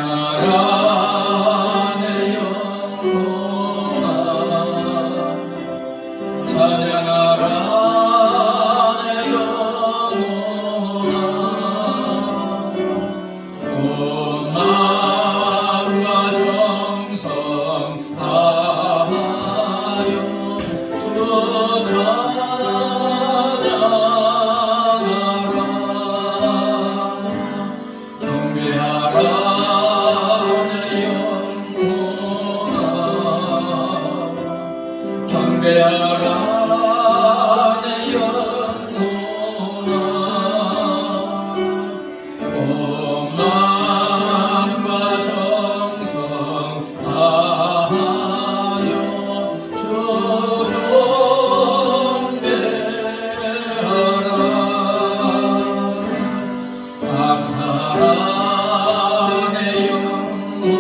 찬양하라 내 영혼아, 찬양하라 내 영혼아. 온 마음과 정성 다하여 주 찬양하라. 경배하라 내 영혼아, 경배하라 내 영혼아. 온 마음과 정성 다하여 주 경배하라. 감사하라 내 영혼아,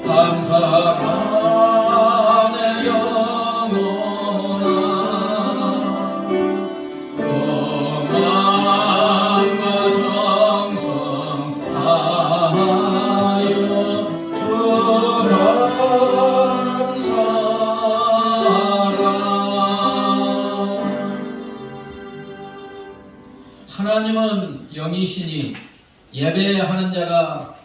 감사하라 내 영혼아. 온 마음과 정성 다하여 주 감사하라. 하나님은 영이시니 예배하는 자가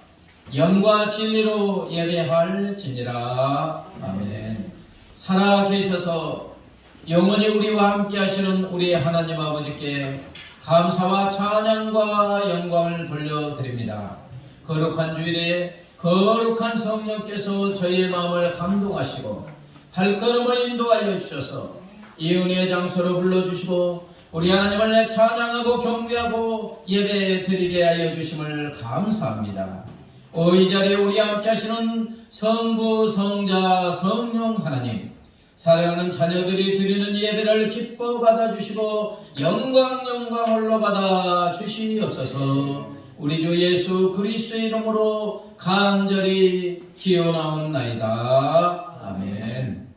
영과 진리로 예배할지니라. 아멘. 살아 계셔서 영원히 우리와 함께 하시는 우리 하나님 아버지께 감사와 찬양과 영광을 돌려드립니다. 거룩한 주일에 거룩한 성령께서 저희의 마음을 감동하시고 발걸음을 인도하여 주셔서 이 은혜의 장소로 불러주시고 우리 하나님을 찬양하고 경배하고 예배 드리게 하여 주심을 감사합니다. 이 자리에 우리와 함께 하시는 성부, 성자, 성령 하나님, 사랑하는 자녀들이 드리는 예배를 기뻐 받아주시고 영광 홀로 받아주시옵소서. 우리 주 예수 그리스도의 이름으로 간절히 기원하옵나이다. 아멘.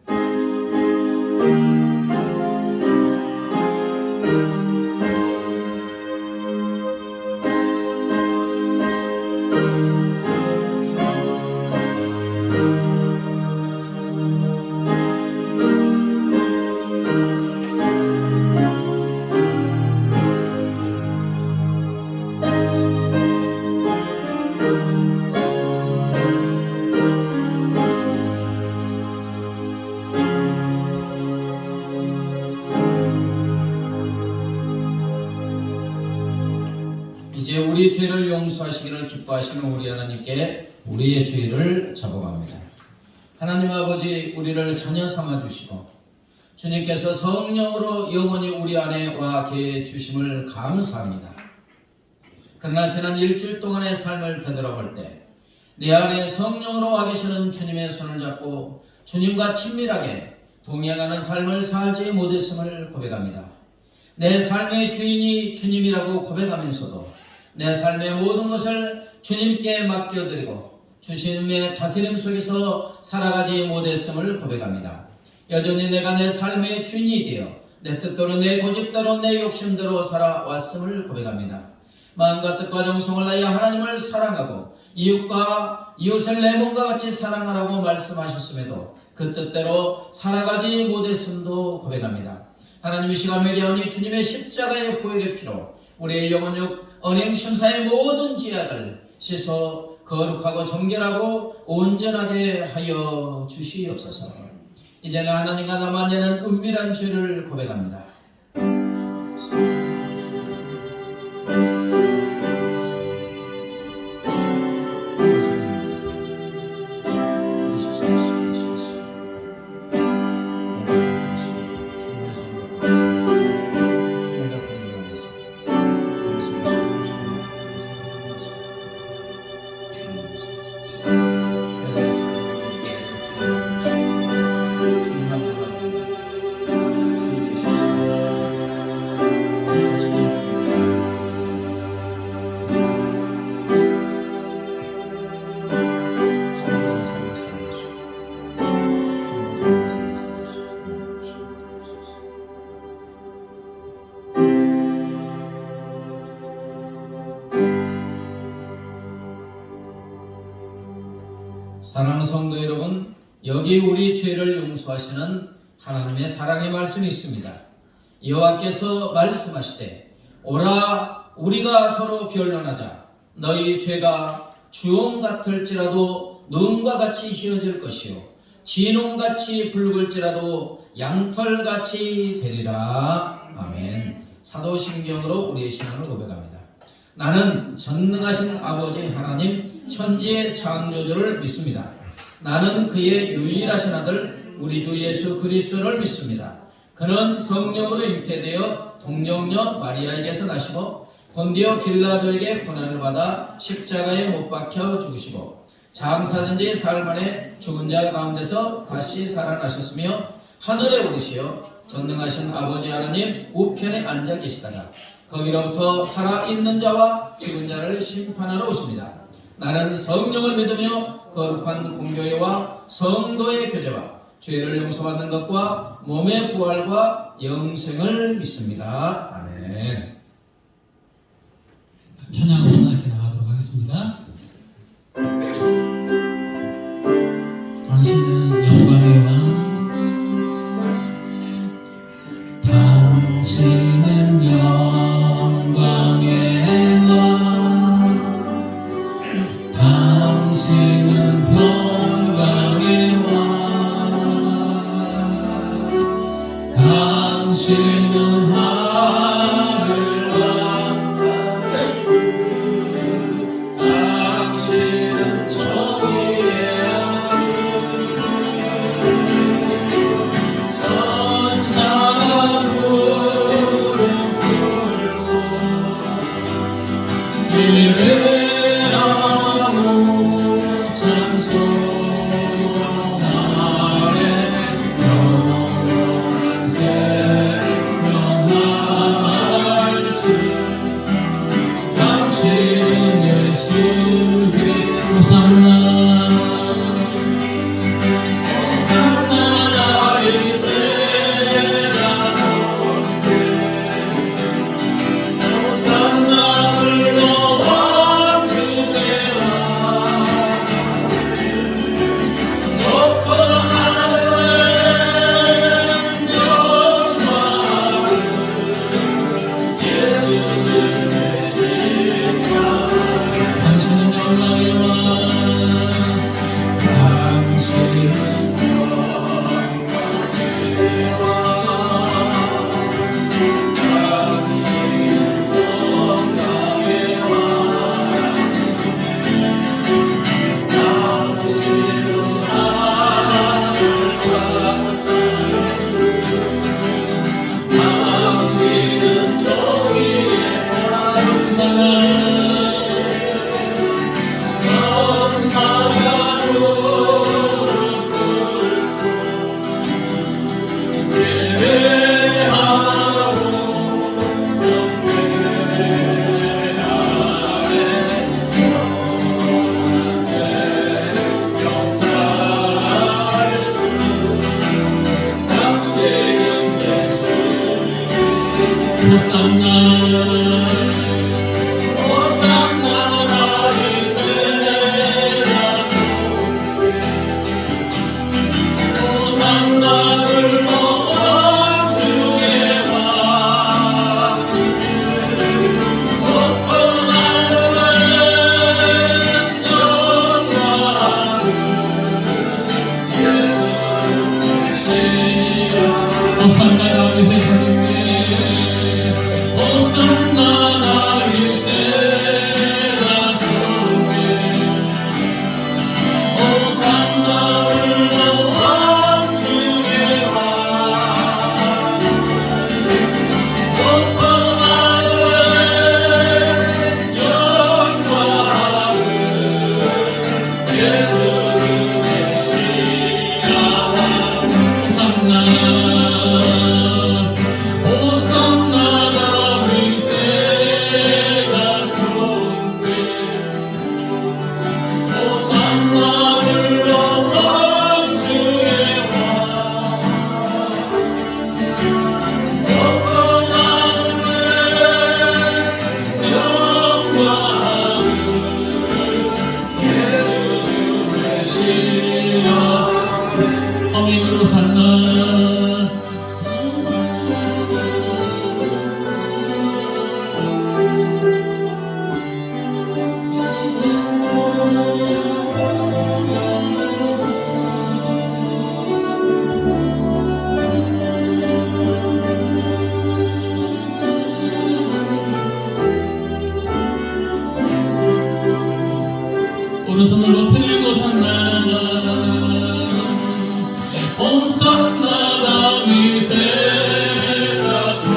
이제 우리 죄를 용서하시기를 기뻐하시는 우리 하나님께 우리의 죄를 접어갑니다. 하나님 아버지, 우리를 자녀 삼아 주시고 주님께서 성령으로 영원히 우리 안에 와 계해 주심을 감사합니다. 그러나 지난 일주일 동안의 삶을 되돌아볼 때 내 안에 성령으로 와 계시는 주님의 손을 잡고 주님과 친밀하게 동행하는 삶을 살지 못했음을 고백합니다. 내 삶의 주인이 주님이라고 고백하면서도 내 삶의 모든 것을 주님께 맡겨드리고 주님의 다스림 속에서 살아가지 못했음을 고백합니다. 여전히 내가 내 삶의 주인이 되어 내 뜻대로 내 고집대로 내 욕심대로 살아왔음을 고백합니다. 마음과 뜻과 정성을 다하여 하나님을 사랑하고 이웃을 내 몸과 같이 사랑하라고 말씀하셨음에도 그 뜻대로 살아가지 못했음도 고백합니다. 하나님, 이 시간 회개하니 주님의 십자가의 보혈의 피로 우리의 영혼육 언행 심사의 모든 죄악을 씻어 거룩하고 정결하고 온전하게 하여 주시옵소서. 이제는 하나님과 나만에는 은밀한 죄를 고백합니다. 사랑하는 성도 여러분, 여기 우리 죄를 용서하시는 하나님의 사랑의 말씀이 있습니다. 여호와께서 말씀하시되 오라 우리가 서로 변론하자. 너희 죄가 주홍 같을지라도 눈과 같이 희어질 것이요 진홍같이 붉을지라도 양털같이 되리라. 아멘. 사도신경으로 우리의 신앙을 고백합니다. 나는 전능하신 아버지 하나님 천지의 창조주를 믿습니다. 나는 그의 유일하신 아들 우리 주 예수 그리스도를 믿습니다. 그는 성령으로 잉태되어 동정녀 마리아에게서 나시고 본디오 빌라도에게 고난을 받아 십자가에 못 박혀 죽으시고 장사된 지 사흘 만에 죽은 자 가운데서 다시 살아나셨으며 하늘에 오르시어 전능하신 아버지 하나님 우편에 앉아 계시다가 거기로부터 살아있는 자와 죽은 자를 심판하러 오십니다. 나는 성령을 믿으며 거룩한 공교회와 성도의 교제와 죄를 용서받는 것과 몸의 부활과 영생을 믿습니다. 아멘. 찬양으로 함께 나가도록 하겠습니다. 당신은 영광의 왕, 당신은 영광의 왕, 당신은 평강의 왕, 당신은 하늘 왕, 당신은 정의의 천사가 무릎 꿇고 예배하고 찬송하네. 영원한 생명하시 당신은 예수 그리스도 호산나 호산나 다윗의 자손께 호산나 불러 왕 오른손을 높이 들고 산나 호산나 다윗의 자손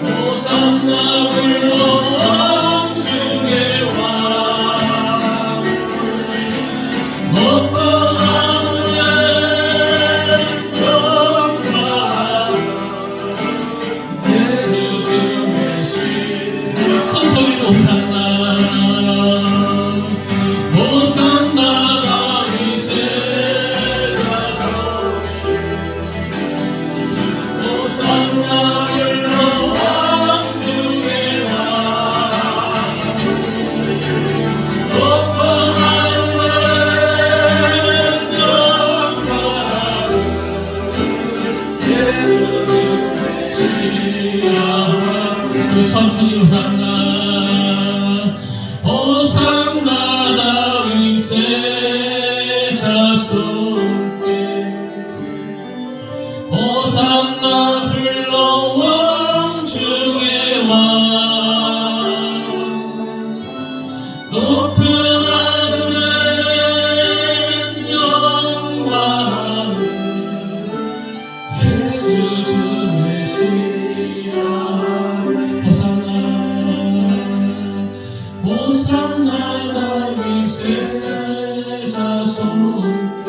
호산나 불러 왕중의 왕 높은 하늘의 영광 예수 주 메시 큰 소리로 호산나 호산나 다윗의 자손 호산나 불러 왕중의 왕 높은 하늘의 영광 예수 주 메시아 우리 천천히 호산나 호산나 다윗의 자손께 호산나 불러 왕중의 왕 높은 하늘의 영광 예수 주 메시아 호산나 호산나 다윗의 자손께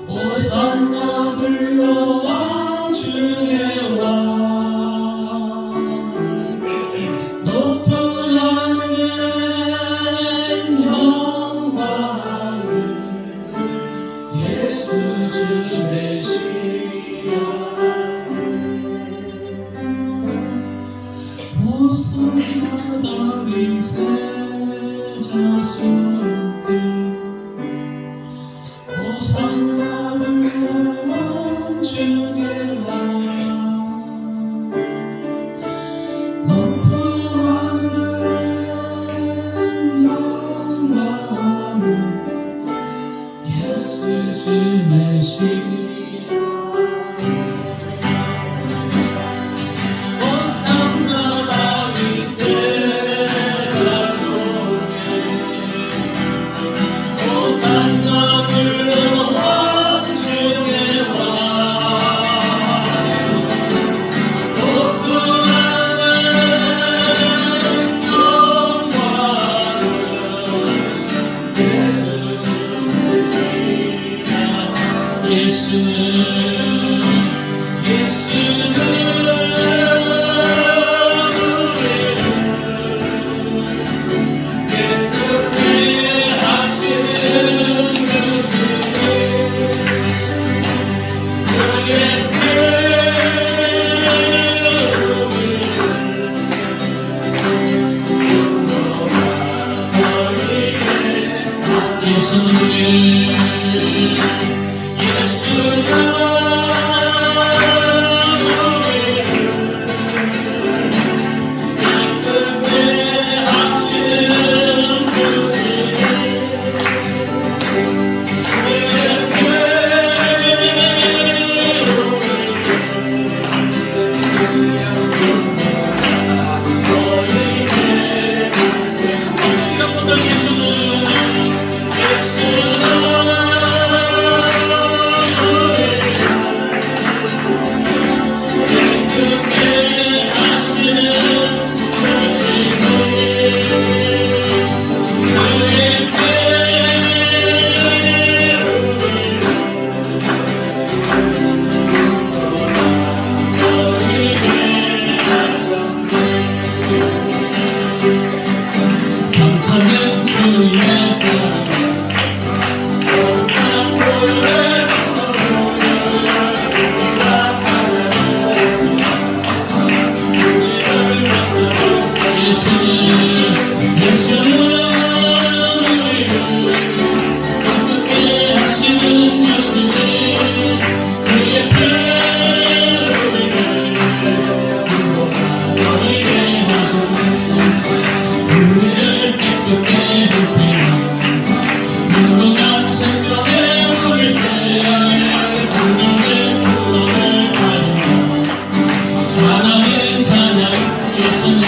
호산나 불러 왕중의 왕 높은 하늘의 영광 예수 주 메시아 호산나 다윗의 자손께 호산나 불러 왕중의 왕 높은 하늘의 영광 예수 주 메시아 호산나 다윗의 자손께 호산나 불러 왕중의 왕 높은 하늘의 영광 예수는 깨끗게 하시는 주시네 그의 예수는 감사는 주님의 사랑 예수는 우리를 깨끗게 하시는 주시네 그의 피로 우리를 너희에게 하셨네 우리를 깨끗게 굽히는 무궁한 생명의 물새 생명의 구원을 받는 하나님 찬양 예수는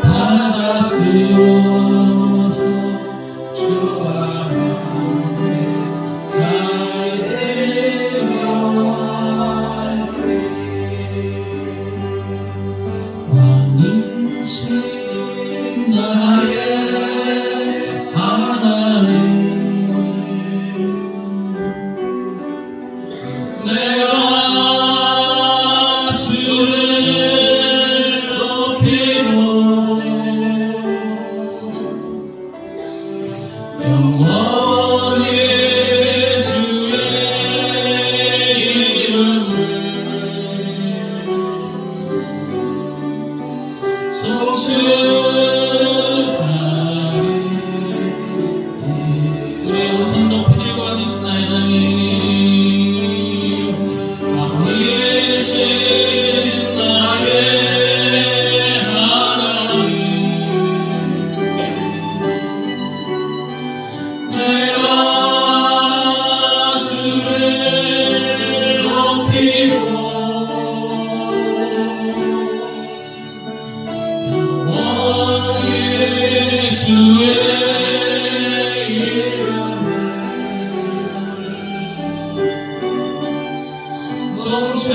바다 쓰고 영원히 주의 이름을 송축하리. 우리 손 높이 들고 앉으시나요 하나님. 왕이신 나의 하나님, 내가 주를 높이고 영원히 주의 이름을 송축하리.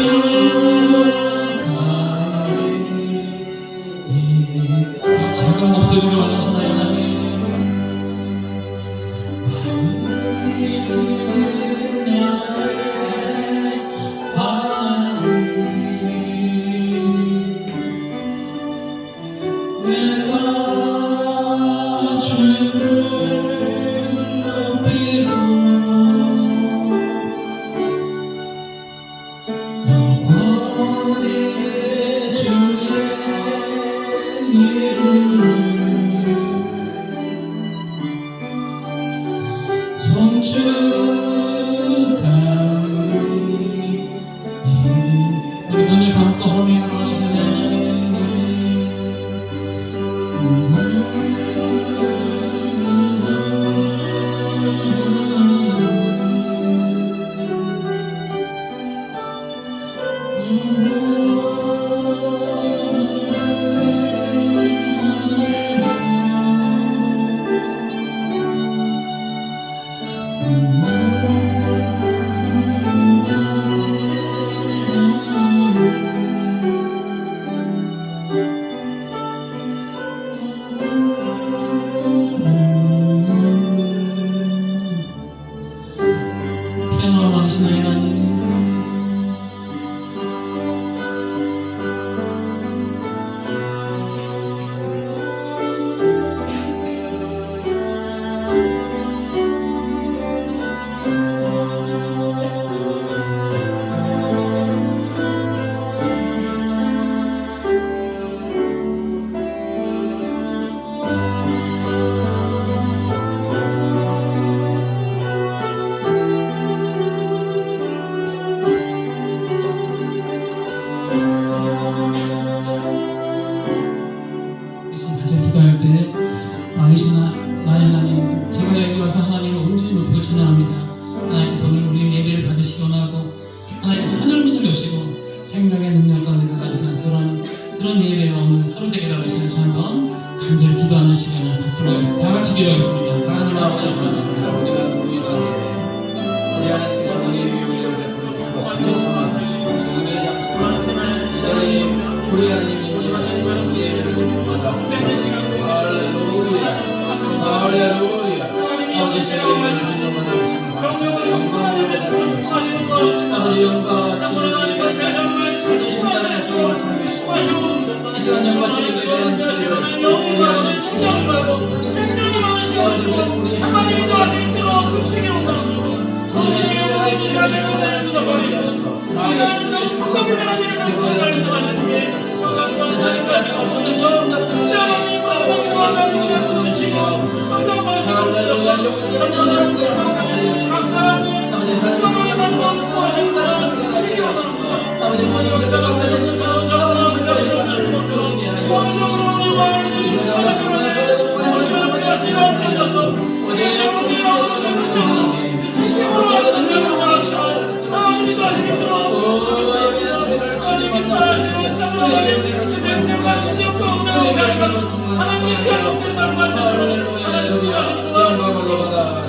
이 작은 목소리로 하시나요 하나님. 내가 주를 높이고 영원히 주의 이름을 송축하리. 우리 눈을 감고 허밍하러 하시나요 하나님. 피아노 하시나요 하나님. 기도할 때 왕이신 나의 하나님, 제가 여기 와서 하나님을 온전히 높이고 찬양합니다. 하나님께서 오늘 우리 예배를 받으시기 원하고 하나님께서 하늘 문을 여시고 생명의 능력 가운데가 가득한 그런 예배가 오늘 하루 되게 달라주시는 저 한번 간절히 기도하는 시간을 갖도록 하겠습니다. 다 같이 기도하겠습니다. 하나님 앞에 부르십니다. 우리가 누구이든지 우리 하나님께서 은혜의 위를 베풀어 주시고 자녀 삼아 주시고 은혜의 약속을 이 자리에 우리 하나님 인정하시고 우리 예배를 받아 주시옵소서. 할렐루야 할렐루야. 아버지 주의 예배를 인정받아 주시고 감사합니다. 영광을 받아 주시옵소서. 아버지 영광 주의 예배를 찾으신다는 약속을 말씀해 주시고 이 시간 영광 주의 예배는 주시고 우리 하나님 주의 예배를 받아 주시옵소서. 아버지 그래서 우리의 신앙을 주시기 원하시고 우리의 십자가의 피를 천하를 치유하게 하시고 우리의 십자가의 심수가 보내주시고 세상에 빼앗을 수 없는 좋은 같은 하나님과 성령의 전부를 지혜하옵소서. 할렐루야. 아버지 사랑의 종양을 부어주시고 축복하시고 아버지 모든 죄가 받으셔서 아버지 죄를 그러게 하여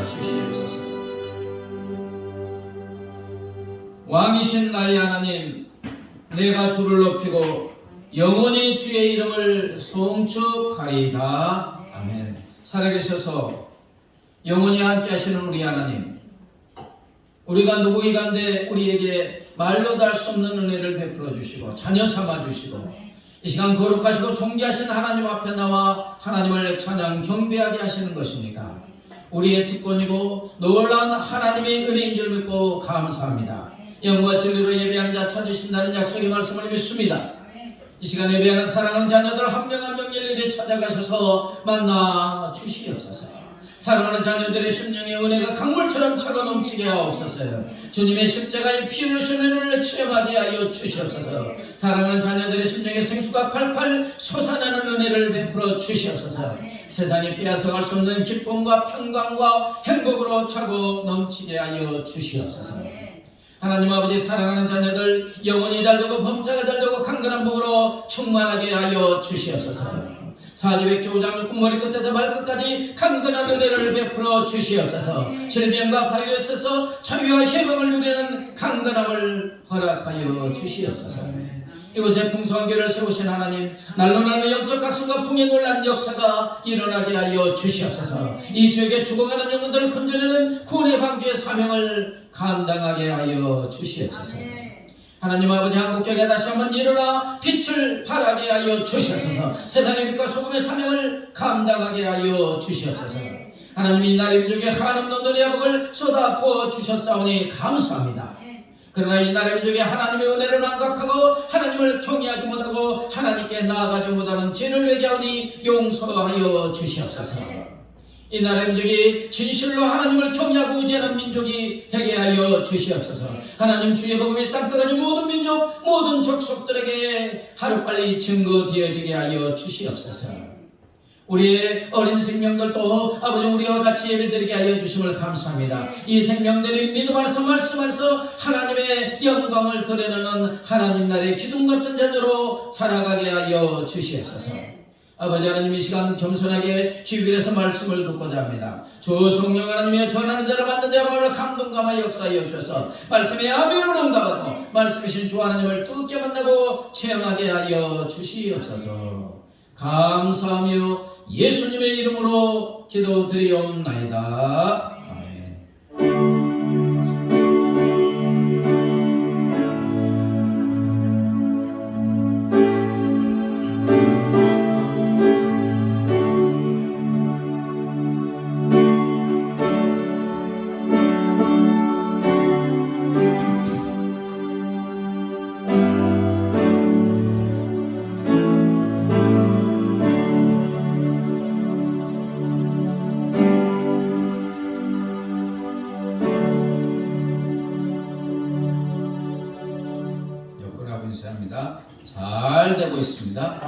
주시옵소서. 왕이신 나의 하나님, 내가 주를 높이고 영원히 주의 이름을 송축하리이다. 아멘. 살아계셔서 영원히 함께 하시는 우리 하나님, 우리가 누구이간데 우리에게 말로 달 수 없는 은혜를 베풀어 주시고 자녀 삼아 주시고 이 시간 거룩하시고 존귀하신 하나님 앞에 나와 하나님을 찬양 경배하게 하시는 것입니까? 우리의 특권이고 놀라운 하나님의 은혜인 줄 믿고 감사합니다. 영과 진리로 예배하는 자 찾으신다는 약속의 말씀을 믿습니다. 이 시간 예배하는 사랑하는 자녀들 한 명 한 명 일일이 찾아가셔서 만나 주시옵소서. 사랑하는 자녀들의 심령의 은혜가 강물처럼 차고 넘치게 하옵소서. 주님의 십자가의 피 흘리신 은혜를 체험하게 하여 주시옵소서. 사랑하는 자녀들의 심령의 생수가 팔팔 솟아나는 은혜를 베풀어 주시옵소서. 세상이 빼앗아갈 수 없는 기쁨과 평강과 행복으로 차고 넘치게 하여 주시옵소서. 하나님 아버지, 사랑하는 자녀들 영혼이 잘되고 범사가 잘되고 강건한 복으로 충만하게 하여 주시옵소서. 사지백주 5장 6분 머리끝에서 발끝까지 강건한 은혜를 베풀어 주시옵소서. 질병과 바이러스에서 자유와 해방을 누리는 강건함을 허락하여 주시옵소서. 이곳에 풍성한 교회를 세우신 하나님, 날로 영적 각성과 풍의 놀란 역사가 일어나게 하여 주시옵소서. 이 지역에 죽어가는 영혼들을 건져내는 구원의 방주의 사명을 감당하게 하여 주시옵소서. 하나님 아버지, 한국교회가 다시 한번 일어나 빛을 발하게 하여 주시옵소서. 세상의 빛과 소금의 사명을 감당하게 하여 주시옵소서. 하나님, 이 나라의 민족에 한없는 은혜와 복을 쏟아 부어 주셨사오니 감사합니다. 그러나 이 나라의 민족에 하나님의 은혜를 망각하고 하나님을 경외하지 못하고 하나님께 나아가지 못하는 죄를 회개하오니 용서하여 주시옵소서. 이 나라의 민족이 진실로 하나님을 경외하고 의지하는 민족이 되게 하여 주시옵소서. 하나님, 주의 복음이 땅끝까지 모든 민족 모든 족속들에게 하루빨리 증거되어지게 하여 주시옵소서. 우리의 어린 생명들도 아버지 우리와 같이 예배드리게 하여 주심을 감사합니다. 이 생명들이 믿음 안에서 말씀 안에서 하나님의 영광을 드러내는 하나님 나라의 기둥 같은 자녀로 자라가게 하여 주시옵소서. 아버지 하나님, 이 시간 겸손하게 귀길에서 말씀을 듣고자 합니다. 주 성령 하나님의 전하는 자를 받는 자마을 감동감화 역사하여 주셔서 말씀의 아멘으로 응답하고 말씀이신 주 하나님을 뜨겁게 만나고 체험하게 하여 주시옵소서. 감사하며 예수님의 이름으로 기도드리옵나이다. 아멘. 인사합니다. 잘 되고 있습니다.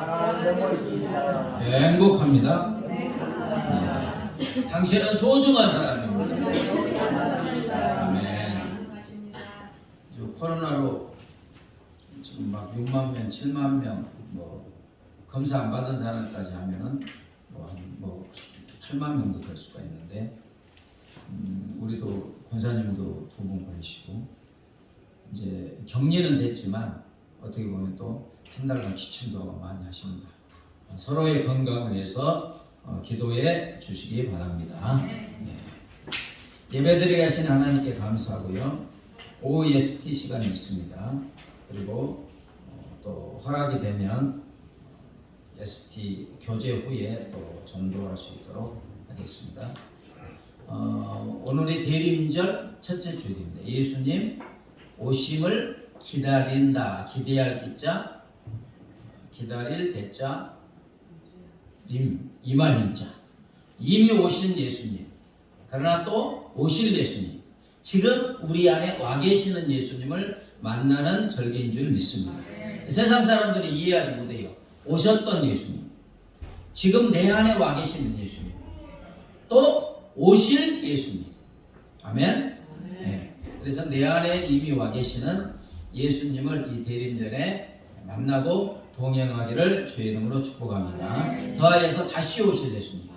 행복합니다. 네. 당신은 소중한 사람입니다. 아멘. 코로나로 지금 막 6만 명, 7만 명, 검사 안 받은 사람까지 하면은 8만 명도 될 수가 있는데, 우리도 권사님도 2분 걸리시고, 이제 격리는 됐지만 어떻게 보면 또 한 달간 기침도 많이 하십니다. 서로의 건강을 위해서 기도해 주시기 바랍니다. 네. 예배드리게 하신 하나님께 감사하고요. OST 시간이 있습니다. 그리고 또 허락이 되면 ST 교제 후에 또 전도할 수 있도록 하겠습니다. 오늘의 대림절 첫째 주일입니다. 예수님 오심을 기다린다. 기대할 기자, 기다릴 대자, 임할 임자. 이미 오신 예수님, 그러나 또 오실 예수님, 지금 우리 안에 와 계시는 예수님을 만나는 절기인 줄 믿습니다. 세상 사람들이 이해하지 못해요. 오셨던 예수님, 지금 내 안에 와 계시는 예수님, 또 오실 예수님. 아멘. 네. 그래서 내 안에 이미 와 계시는 예수님을 이 대림절에 만나고 동행하기를 주의 이름으로 축복합니다. 더하여서 다시 오실 예수님,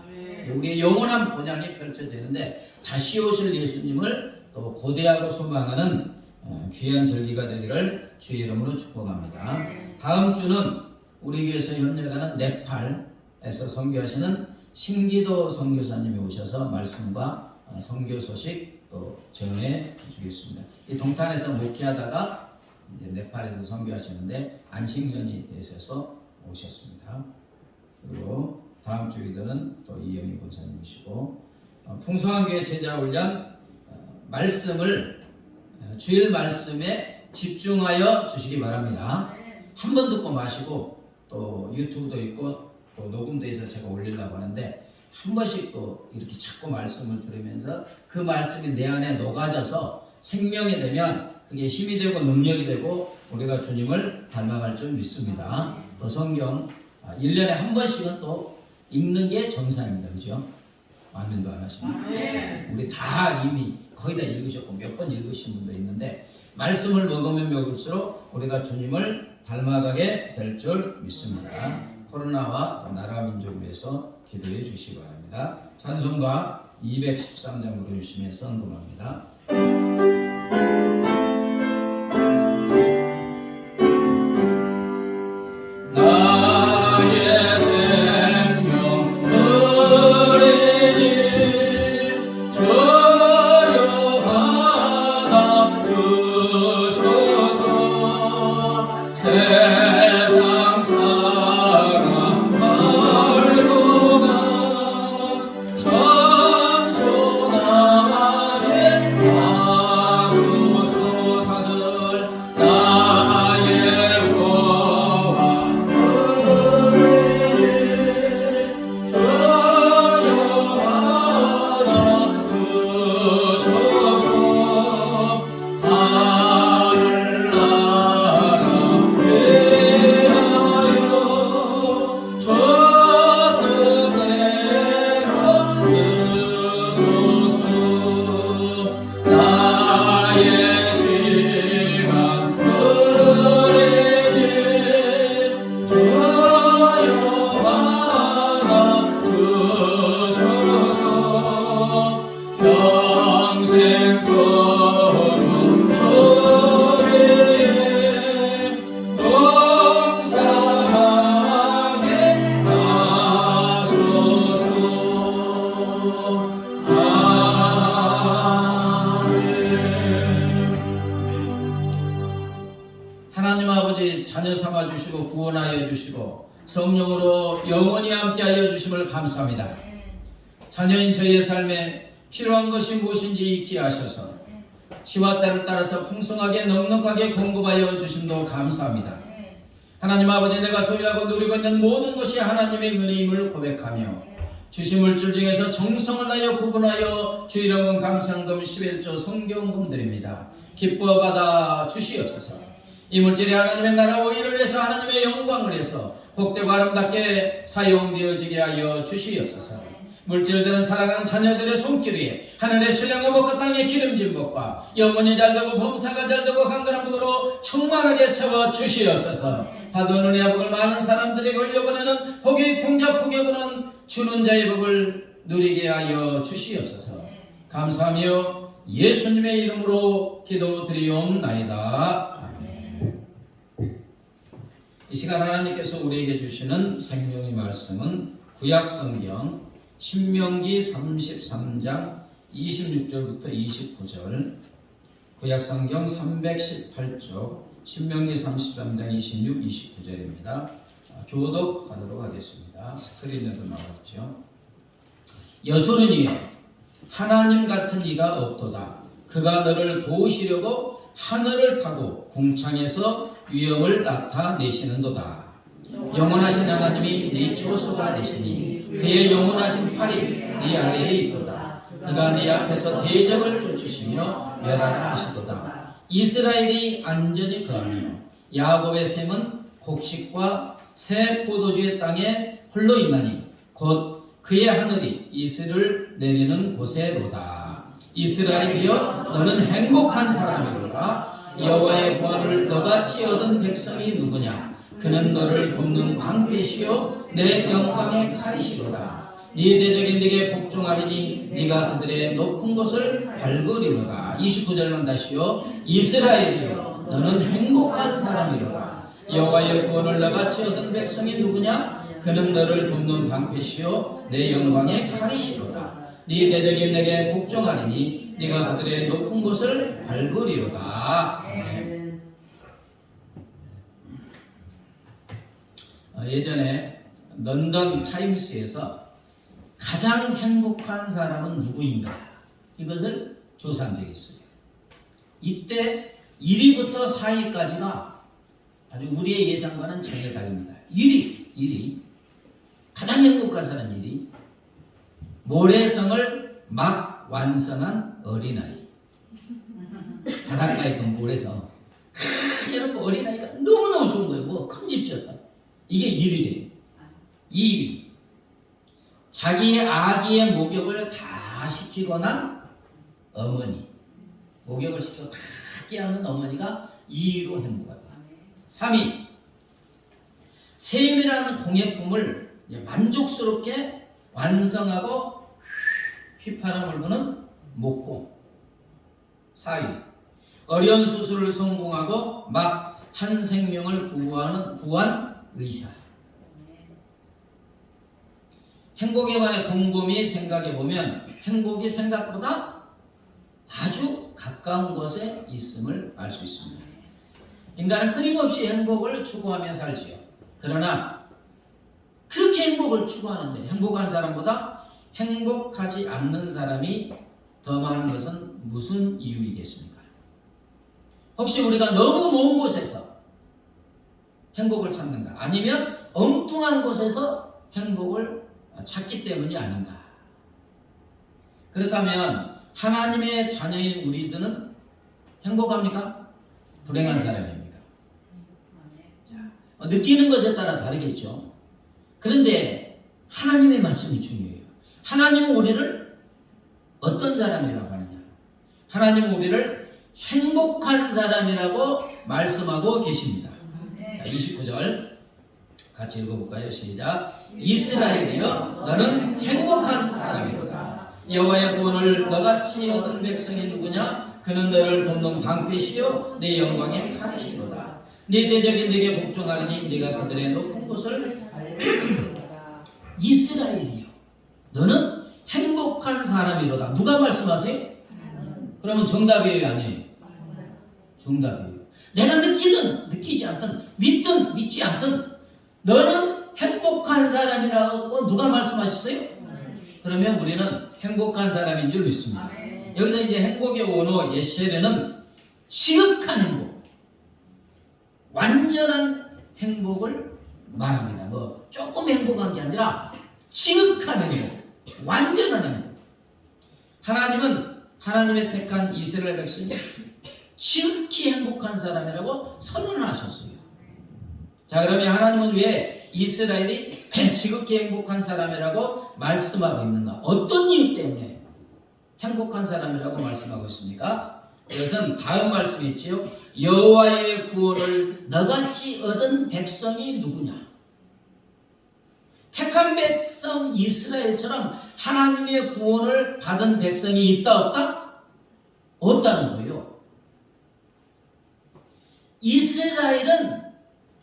우리의 영원한 본향이 펼쳐지는데 다시 오실 예수님을 또 고대하고 소망하는 귀한 절기가 되기를 주의 이름으로 축복합니다. 다음 주는 우리 교회에서 협력하는 네팔에서 선교하시는 신기도 선교사님이 오셔서 말씀과 선교 소식 또 전해 주겠습니다. 이 동탄에서 목회하다가 이제 네팔에서 선교하시는데 안식년이 되셔서 오셨습니다. 그리고 다음 주일들은 또 이영희 권사님이시고, 풍성한 교회 제자 훈련 말씀을 주일 말씀에 집중하여 주시기 바랍니다. 한 번 듣고 마시고 또 유튜브도 있고 또 녹음도 해서 제가 올리려고 하는데 한 번씩 또 이렇게 자꾸 말씀을 들으면서 그 말씀이 내 안에 녹아져서 생명이 되면 그게 힘이 되고 능력이 되고 우리가 주님을 닮아갈 줄 믿습니다. 또 성경 1년에 한 번씩은 또 읽는 게 정상입니다. 그죠? 아멘도 안 하십니까? 우리 다 이미 거의 다 읽으셨고 몇 번 읽으신 분도 있는데 말씀을 먹으면 먹을수록 우리가 주님을 닮아가게 될 줄 믿습니다. 코로나와 또 나라 민족을 위해서 기도해 주시기 바랍니다. 찬송가 213장 부르시면서 헌금합니다. 나의 생명 어린이 주여 받아 주소서. 세상 살아갈 동안 전소나게 하소서. 사절 나의 보안 어린이 주여 받아 주소서. 하늘나라 위하여 주 뜻대로 쓰소서. 나의 시간 어린이 주여 받아 주소서. 평생 도록 주님 동상하게 하소서. 아멘. 하나님 아버지 자녀 삼아 주시고 구원하여 주시고 성령으로 영원히 함께하여 주심을 감사합니다. 자녀인 저희의 삶에 필요한 것이 무엇인지 익히 하셔서 시와 때를 따라서 풍성하게 넉넉하게 공급하여 주심도 감사합니다. 하나님 아버지 내가 소유하고 누리고 있는 모든 것이 하나님의 은혜임을 고백하며 주신 물질 중에서 정성을 다하여 구분하여 주일원금 감상금 11조 성경금 드립니다. 기뻐 받아 주시옵소서. 이 물질이 하나님의 나라와 의를 위해서 하나님의 영광을 위해서 복되고 아름답게 사용되어지게 하여 주시옵소서. 물질들은 사랑하는 자녀들의 손길 위에 하늘의 신령한 복과 땅의 기름진 복과 영원히 잘되고 범사가 잘되고 강건한 복으로 충만하게 채워 주시옵소서. 받은 은혜와 복을 많은 사람들에게 흘려보내는 복의 통자 복에고는 주는 자의 복을 누리게 하여 주시옵소서. 감사하며 예수님의 이름으로 기도드리옵나이다. 아멘. 이 시간 하나님께서 우리에게 주시는 생명의 말씀은 구약성경 신명기 33장 26절부터 29절, 구약성경 318쪽 신명기 33장 26, 29절입니다. 교독하도록 하겠습니다. 스크린에도 나왔죠. 여소른이여 하나님 같은 이가 없도다. 그가 너를 도우시려고 하늘을 타고 궁창에서 위엄을 나타내시는도다. 영원하신 하나님이 네 조수가 되시니 그의 영원하신 팔이 네 아래에 있도다. 그가 네 앞에서 대적을 쫓으시며 멸하시도다. 이스라엘이 안전히 거하며 야곱의 셈은 곡식과 새 포도주의 땅에 홀로 있나니 곧 그의 하늘이 이슬을 내리는 곳에로다. 이스라엘이여 너는 행복한 사람이로다. 여호와의 구원을 너같이 얻은 백성이 누구냐? 그는 너를 돕는 방패시요 내 영광의 칼이시로다. 네 대적인 네게 복종하리니 네가 그들의 높은 곳을 밟으리로다. 29절만 다시요. 이스라엘이여 너는 행복한 사람이로다. 여호와의 구원을 너같이 얻은 백성이 누구냐? 그는 너를 돕는 방패시요 내 영광의 칼이시로다. 네 대적인 내게 복종하리니 네가 그들의 높은 곳을 밟으리로다. 예전에 런던 타임스에서 가장 행복한 사람은 누구인가? 이것을 조사한 적이 있어요. 이때 1위부터 4위까지가 아주 우리의 예상과는 전혀 다릅니다. 1위 가장 행복한 사람 1위, 모래성을 막 완성한 어린아이. 바닷가에 그 모래성 해놓고 어린아이가 너무너무 좋은 거예요. 뭐 큰 집 지었다. 이게 1위래요. 2위, 자기의 아기의 목욕을 다 시키고 난 어머니, 목욕을 시키고 다 깨우는 어머니가 2위로 행복하다. 3위, 셈이라는 공예품을 만족스럽게 완성하고 휘파람을 부는 목공. 4위, 어려운 수술을 성공하고 막 한 생명을 구한 의사. 행복에 관해 곰곰이 생각해보면 행복이 생각보다 아주 가까운 곳에 있음을 알 수 있습니다. 인간은 끊임없이 행복을 추구하며 살지요. 그러나 그렇게 행복을 추구하는데 행복한 사람보다 행복하지 않는 사람이 더 많은 것은 무슨 이유이겠습니까? 혹시 우리가 너무 먼 곳에서 행복을 찾는가? 아니면 엉뚱한 곳에서 행복을 찾기 때문이 아닌가? 그렇다면 하나님의 자녀인 우리들은 행복합니까? 불행한 사람입니까? 자, 느끼는 것에 따라 다르겠죠. 그런데 하나님의 말씀이 중요해요. 하나님은 우리를 어떤 사람이라고 하느냐? 하나님은 우리를 행복한 사람이라고 말씀하고 계십니다. 자, 29절 같이 읽어볼까요? 시작. 이스라엘이여 너는 행복한 사람이로다. 여호와의 구원을 너같이 얻은 백성이 누구냐? 그는 너를 돕는 방패시요 내 영광의 칼이시로다. 네 대적이 네게 복종하리니 네가 그들의 높은 곳을 이스라엘이여 너는 행복한 사람이로다. 누가 말씀하세요? 그러면 정답이에요, 아니에요? 정답이에요. 내가 느끼든 느끼지 않든 믿든 믿지 않든 너는 행복한 사람이라고 누가 말씀하셨어요? 그러면 우리는 행복한 사람인 줄 믿습니다. 여기서 이제 행복의 원어 예시레는 지극한 행복, 완전한 행복을 말합니다. 뭐 조금 행복한 게 아니라 지극한 행복, 완전한 행복. 하나님은 하나님의 택한 이스라엘 백성이 지극히 행복한 사람이라고 선언을 하셨어요. 자, 그러면 하나님은 왜 이스라엘이 지극히 행복한 사람이라고 말씀하고 있는가? 어떤 이유 때문에 행복한 사람이라고 말씀하고 있습니까? 그것은 다음 말씀이 있지요. 여호와의 구원을 너같이 얻은 백성이 누구냐? 택한 백성 이스라엘처럼 하나님의 구원을 받은 백성이 있다 없다? 없다는 거예요. 이스라엘은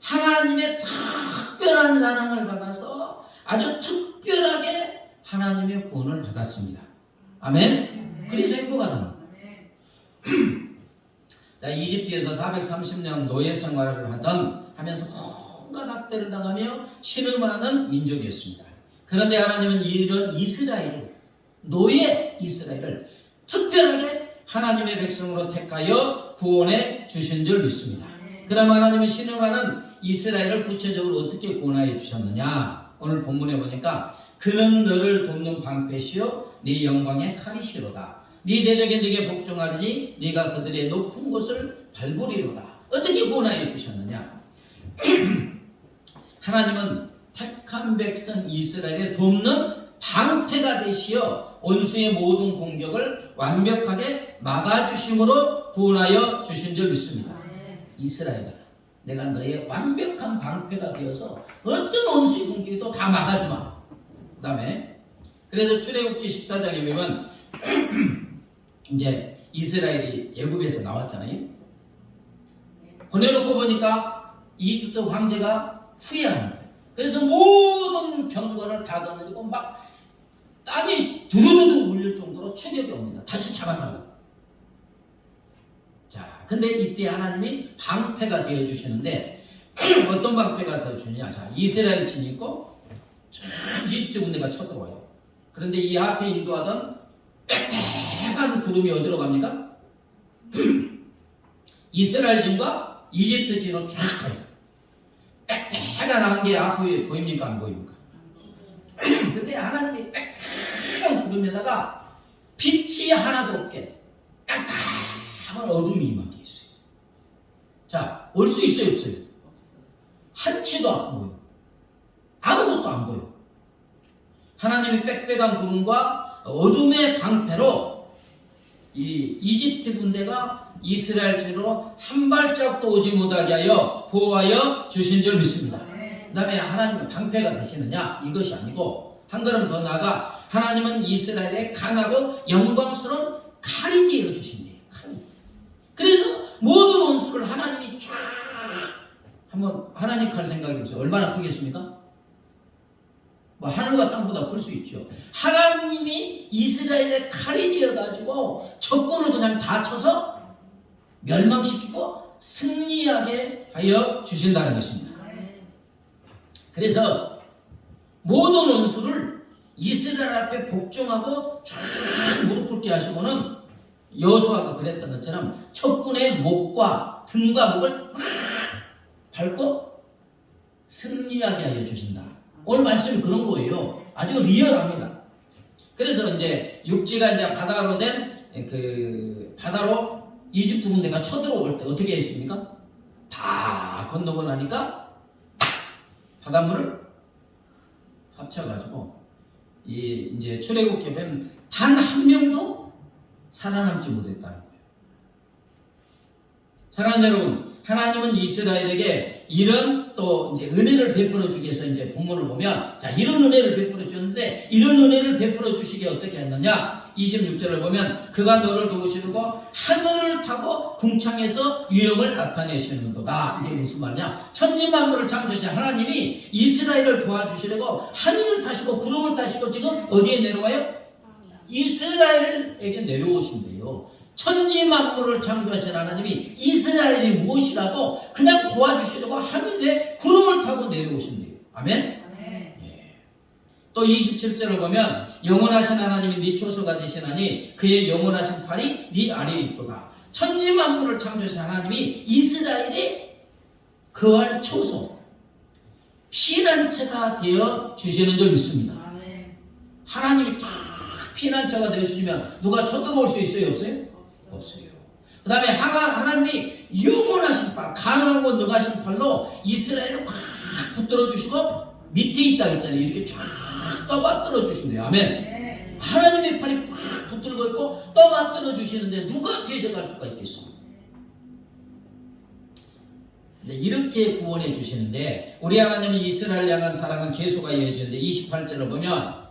하나님의 특별한 사랑을 받아서 아주 특별하게 하나님의 구원을 받았습니다. 아멘? 그래서 행복하다는 거예요. 자, 이집트에서 430년 노예 생활을 하면서 온갖 학대를 당하며 신음하는 민족이었습니다. 그런데 하나님은 이런 이스라엘을, 노예 이스라엘을 특별하게 하나님의 백성으로 택하여 구원해 주신 줄 믿습니다. 그럼 하나님은 신음하는 이스라엘을 구체적으로 어떻게 구원하여 주셨느냐? 오늘 본문에 보니까 그는 너를 돕는 방패시요 네 영광의 칼이시로다. 네 대적이 네게 복종하리니 네가 그들의 높은 곳을 밟으리로다. 어떻게 구원하여 주셨느냐? 하나님은 택한 백성 이스라엘의 돕는 방패가 되시어 원수의 모든 공격을 완벽하게 막아주심으로 구원하여 주신 줄 믿습니다. 이스라엘아, 내가 너의 완벽한 방패가 되어서 어떤 원수의 공격도 다 막아주마. 그 다음에 그래서 출애굽기 14장에 보면 이제 이스라엘이 애굽에서 나왔잖아요. 보내놓고 보니까 이집트 황제가 후회하는 거예요. 그래서 모든 병거를 다 거느리고 막 땅이 두두두두 울릴 정도로 추격이 옵니다. 다시 잡아가려고. 자, 근데 이때 하나님이 방패가 되어주시는데 어떤 방패가 되어주느냐? 자, 이스라엘 진이 있고 이집트 군대가 쳐들어와요. 그런데 이 앞에 인도하던 빽빽한 구름이 어디로 갑니까? 이스라엘 진과 이집트 진으로 쫙 가요. 빽빽한 게 앞에 보입니까? 안 보입니까? 근데 하나님이 빽빽한 구름에다가 빛이 하나도 없게 깜깜한 어둠이 임하게 있어요. 자, 올 수 있어요, 없어요? 한치도 안 보여. 아무것도 안 보여. 하나님이 빽빽한 구름과 어둠의 방패로 이 이집트 군대가 이스라엘 진으로 한 발짝도 오지 못하게 하여 보호하여 주신 줄 믿습니다. 그 다음에 하나님은 방패가 되시느냐? 이것이 아니고 한 걸음 더 나아가 하나님은 이스라엘의 강하고 영광스러운 칼이 되어 주신대요. 칼이. 그래서 모든 원수를 하나님이 쫙 한번 하나님 칼 생각해 보세요. 얼마나 크겠습니까? 뭐 하늘과 땅보다 클 수 있죠. 하나님이 이스라엘의 칼이 되어가지고 적군을 그냥 다 쳐서 멸망시키고 승리하게 하여 주신다는 것입니다. 그래서 모든 원수를 이스라엘 앞에 복종하고 쫙 무릎 꿇게 하시고는 여호수아가 그랬던 것처럼 적군의 목과 등과 목을 밟고 승리하게 하여 주신다. 오늘 말씀이 그런 거예요. 아주 리얼합니다. 그래서 이제 육지가 이제 바다로 된 그 바다로 이집트 군대가 쳐들어올 때 어떻게 했습니까? 다 건너고 나니까 바닷물을 합쳐가지고 이제 출애굽기에 보면 단 한 명도 살아남지 못했다는 거예요. 사랑하는 여러분, 하나님은 이스라엘에게 이런 또 이제 은혜를 베풀어 주기 위해서 이제 본문을 보면 자, 이런 은혜를 베풀어 주는데 이런 은혜를 베풀어 주시기에 어떻게 했느냐? 26절을 보면 그가 너를 도우시고 하늘을 타고 궁창에서 유영을 나타내시는도다. 이게 무슨 말이냐? 천지만물을 창조하신 하나님이 이스라엘을 도와주시려고 하늘을 타시고 구름을 타시고 지금 어디에 내려와요? 이스라엘에게 내려오신대요. 천지만물을 창조하신 하나님이 이스라엘이 무엇이라도 그냥 도와주시려고 하늘에 구름을 타고 내려오신대요. 아멘? 또 27절을 보면 영원하신 하나님이 네 초소가 되시나니 그의 영원하신 팔이 네 아래에 있도다. 천지만물을 창조하신 하나님이 이스라엘이 거할 초소 피난처가 되어 주시는 줄 믿습니다. 하나님이 딱 피난처가 되어 주시면 누가 쳐들어올 수 있어요? 없어요? 없어요. 그 다음에 하나님이 영원하신 팔, 강하고 능하신 팔로 이스라엘을 꽉 붙들어 주시고 밑에 있다 했잖아요. 이렇게 쫙 떠받들어 주신대요. 아멘. 하나님의 팔이 꽉 붙들고 있고 떠받들어 주시는데 누가 대적할 수가 있겠어? 이제 이렇게 구원해 주시는데 우리 하나님은 이스라엘 향한 사랑은 계속가 이어지는데 28절을 보면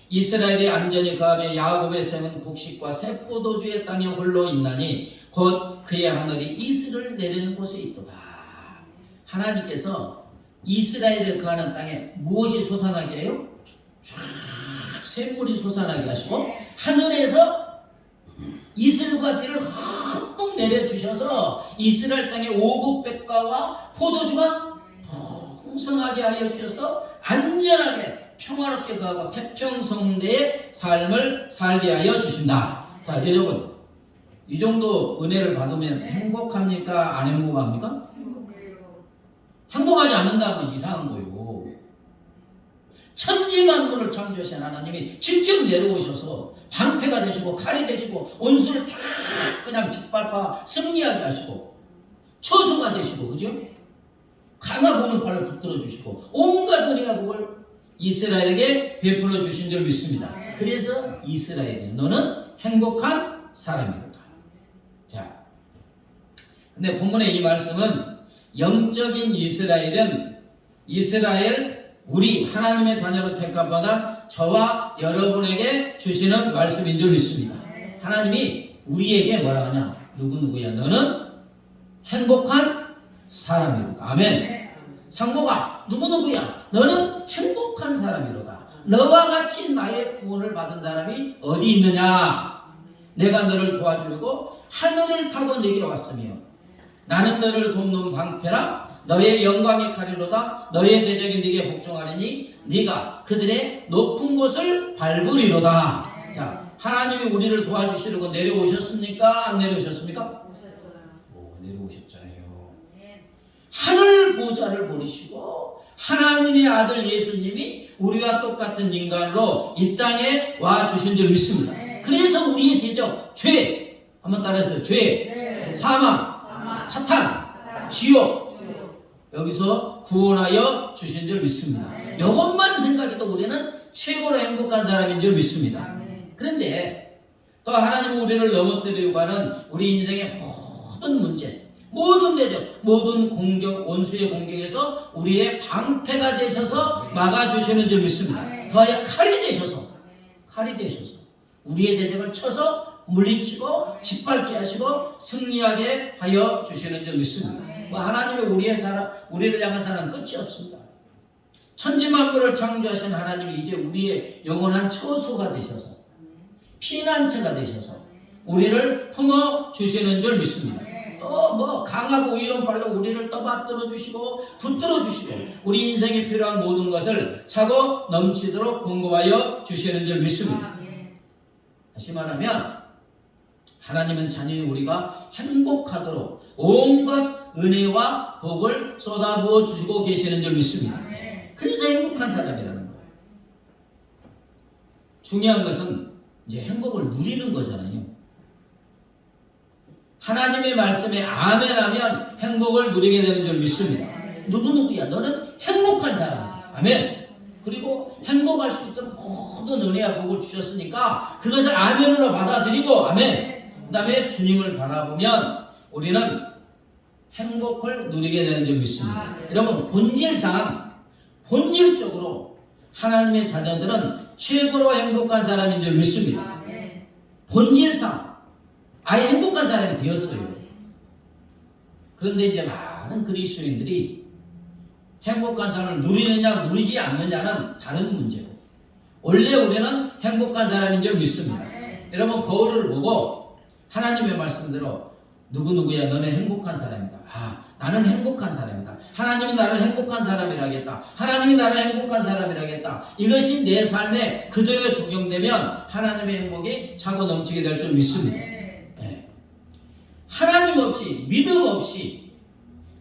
이스라엘이 안전히 거하며 야곱의 생은 곡식과 새 포도주의 땅에 홀로 있나니 곧 그의 하늘이 이슬을 내리는 곳에 있도다. 하나님께서 이스라엘을 거하는 땅에 무엇이 솟아나게 해요? 쫙 샘물이 솟아나게 하시고 하늘에서 이슬과 비를 흠뻑 내려주셔서 이스라엘 땅에 오곡백과와 포도주가 풍성하게 하여 주셔서 안전하게 평화롭게 거하고 태평성대의 삶을 살게 하여 주신다. 자, 여러분, 이 정도 은혜를 받으면 행복합니까? 안 행복합니까? 행복하지 않는다면 이상한 거예요. 천지만물을 창조하신 하나님이 직접 내려오셔서 방패가 되시고 칼이 되시고 원수를 쫙 그냥 짓밟아 승리하게 하시고 처소가 되시고, 그죠? 강화 보는 팔을 붙들어 주시고 온갖 은혜와 복을 이스라엘에게 베풀어 주신 줄 믿습니다. 그래서 이스라엘이야, 너는 행복한 사람이로다. 자, 근데 본문의 이 말씀은 영적인 이스라엘은 이스라엘 우리 하나님의 자녀로 택함받아 저와 여러분에게 주시는 말씀인 줄 믿습니다. 하나님이 우리에게 뭐라 하냐? 누구야? 너는 행복한 사람이로다. 아멘. 상고가 누구야? 너는 행복한 사람이로다. 너와 같이 나의 구원을 받은 사람이 어디 있느냐? 내가 너를 도와주려고 하늘을 타고 내게 왔으며 나는 너를 돕는 방패라 너의 영광이 가리로다. 너의 대적이 네게 복종하리니 네가 그들의 높은 곳을 밟으리로다. 자, 하나님이 우리를 도와주시려고 내려오셨습니까? 안 내려오셨습니까? 오, 내려오셨잖아요. 하늘 보좌를 버리시고 하나님의 아들 예수님이 우리와 똑같은 인간으로 이 땅에 와 주신 줄 믿습니다. 그래서 우리의 대적, 죄, 한번 따라해주세요. 죄, 사망, 사탄, 지옥, 여기서 구원하여 주신 줄 믿습니다. 이것만 생각해도 우리는 최고로 행복한 사람인 줄 믿습니다. 그런데 또 하나님은 우리를 넘어뜨리려고 하는 우리 인생의 모든 문제, 모든 대적, 모든 공격, 원수의 공격에서 우리의 방패가 되셔서 막아주시는 줄 믿습니다. 더하여 칼이 되셔서 우리의 대적을 쳐서 물리치고 짓밟게 하시고 승리하게 하여 주시는 줄 믿습니다. 하나님의 우리를 향한 사랑은 끝이 없습니다. 천지만물을 창조하신 하나님이 이제 우리의 영원한 처소가 되셔서 피난처가 되셔서 우리를 품어 주시는 줄 믿습니다. 또 뭐 강하고 의로운 발로 우리를 떠받들어 주시고 붙들어 주시고 우리 인생에 필요한 모든 것을 차고 넘치도록 공급하여 주시는 줄 믿습니다. 다시 말하면 하나님은 자녀인 우리가 행복하도록 온갖 은혜와 복을 쏟아부어 주시고 계시는 줄 믿습니다. 그래서 행복한 사람이라는 거예요. 중요한 것은 이제 행복을 누리는 거잖아요. 하나님의 말씀에 아멘하면 행복을 누리게 되는 줄 믿습니다. 누구누구야 너는 행복한 사람이다. 아멘. 그리고 행복할 수 있도록 모든 은혜와 복을 주셨으니까 그것을 아멘으로 받아들이고 아멘. 그 다음에 주님을 바라보면 우리는 행복을 누리게 되는 줄 믿습니다. 여러분 본질적으로 하나님의 자녀들은 최고로 행복한 사람인 줄 믿습니다. 본질상 아예 행복한 사람이 되었어요. 그런데 이제 많은 그리스도인들이 행복한 삶을 누리느냐 누리지 않느냐는 다른 문제고 원래 우리는 행복한 사람인 줄 믿습니다. 여러분 거울을 보고 하나님의 말씀대로 누구누구야 너는 행복한 사람이다. 나는 행복한 사람이다. 하나님이 나를 행복한 사람이라 하겠다. 하나님이 나를 행복한 사람이라 하겠다. 이것이 내 삶에 그대로 적용되면 하나님의 행복이 차고 넘치게 될 줄 믿습니다. 하나님 없이 믿음 없이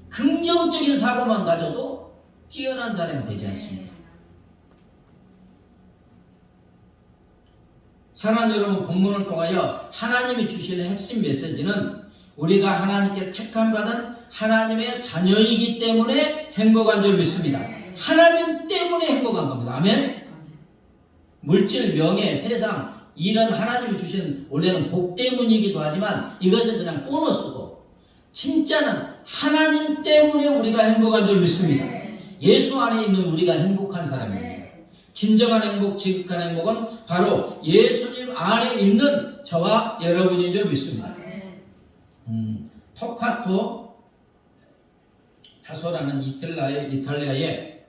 긍정적인 사고만 가져도 뛰어난 사람이 되지 않습니다. 사랑하는 여러분, 본문을 통하여 하나님이 주시는 핵심 메시지는 우리가 하나님께 택함받은 하나님의 자녀이기 때문에 행복한 줄 믿습니다. 하나님 때문에 행복한 겁니다. 아멘. 물질, 명예, 세상 이런 하나님이 주신 원래는 복 때문이기도 하지만 이것은 그냥 보너스고 진짜는 하나님 때문에 우리가 행복한 줄 믿습니다. 예수 안에 있는 우리가 행복한 사람입니다. 진정한 행복, 지극한 행복은 바로 예수님 안에 있는 저와 여러분인 줄 믿습니다. 토카토 타소라는 이탈리아의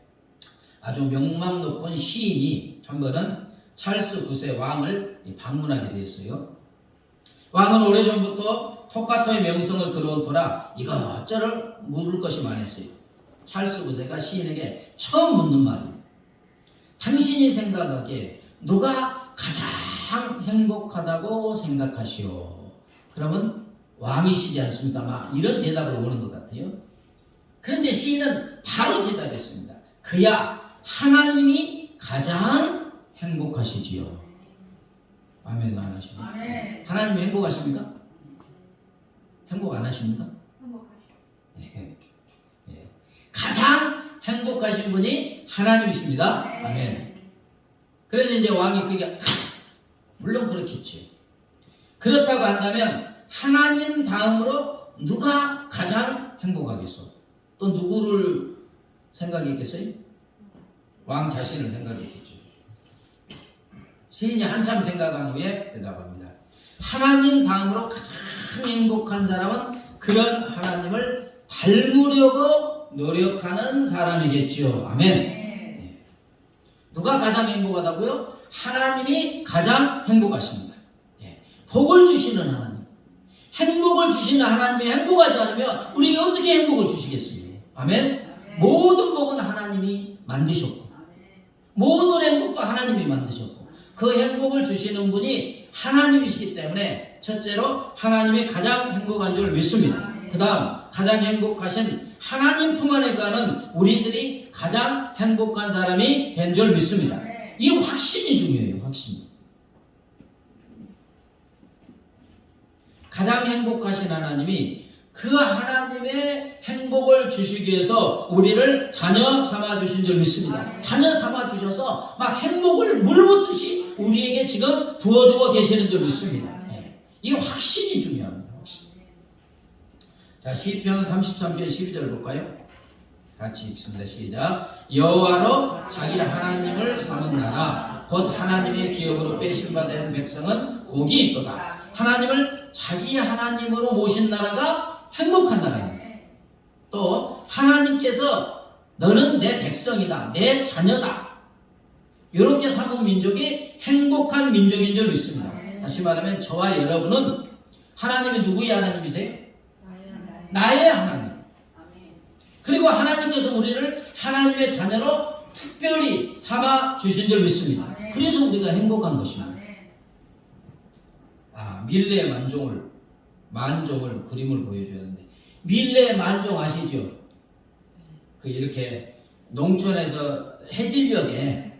아주 명망 높은 시인이 한 번은 찰스 9세 왕을 방문하게 되었어요. 왕은 오래전부터 토카토의 명성을 들어온 터라 이것저것 물을 것이 많았어요. 찰스 9세가 시인에게 처음 묻는 말이 당신이 생각하기에 누가 가장 행복하다고 생각하시오? 그러면 왕이시지 않습니까? 막 이런 대답을 오는 것 같아요. 그런데 시인은 바로 대답했습니다. 그야 하나님이 가장 행복하시지요. 아멘. 안 하시죠? 하나님이 행복하십니까? 행복 안 하십니까? 네. 가장 행복하신 분이 하나님이십니다. 아멘. 그래서 이제 왕이 그게 물론 그렇겠죠. 그렇다고 한다면 하나님 다음으로 누가 가장 행복하겠어? 또 누구를 생각했겠어요? 왕 자신을 생각했겠죠. 시인이 한참 생각한 후에 대답합니다. 하나님 다음으로 가장 행복한 사람은 그런 하나님을 닮으려고 노력하는 사람이겠죠. 아멘. 네. 누가 가장 행복하다고요? 하나님이 가장 행복하십니다. 네. 복을 주시는 하나님, 행복을 주시는 하나님이 행복하지 않으면 우리가 어떻게 행복을 주시겠어요? 아멘. 모든 복은 하나님이 만드셨고 모든 행복도 하나님이 만드셨고 그 행복을 주시는 분이 하나님이시기 때문에 첫째로 하나님이 가장 행복한 줄 믿습니다. 그 다음 가장 행복하신 하나님 품 안에 가는 우리들이 가장 행복한 사람이 된 줄 믿습니다. 이 확신이 중요해요. 확신. 가장 행복하신 하나님이 그 하나님의 행복을 주시기 위해서 우리를 자녀 삼아 주신 줄 믿습니다. 자녀 삼아 주셔서 막 행복을 물 붓듯이 우리에게 지금 부어주고 계시는 줄 믿습니다. 이 확신이 중요합니다. 확신. 자, 시편 33편 12절 볼까요? 같이 읽습니다. 시작. 여호와로 자기 하나님을 삼은 나라 곧 하나님의 기업으로 빼신 바 된 백성은 복이 있도다. 하나님을 자기 하나님으로 모신 나라가 행복한 나라입니다. 또 하나님께서 너는 내 백성이다. 내 자녀다. 이렇게 삼은 민족이 행복한 민족인 줄 믿습니다. 다시 말하면 저와 여러분은 하나님이 누구의 하나님이세요? 나의 하나님. 그리고 하나님께서 우리를 하나님의 자녀로 특별히 삼아 주신 줄 믿습니다. 그래서 우리가 행복한 것입니다. 밀레의 만종을 그림을 보여줘야 하는데 밀레의 만종 아시죠? 그 이렇게 농촌에서 해질녘에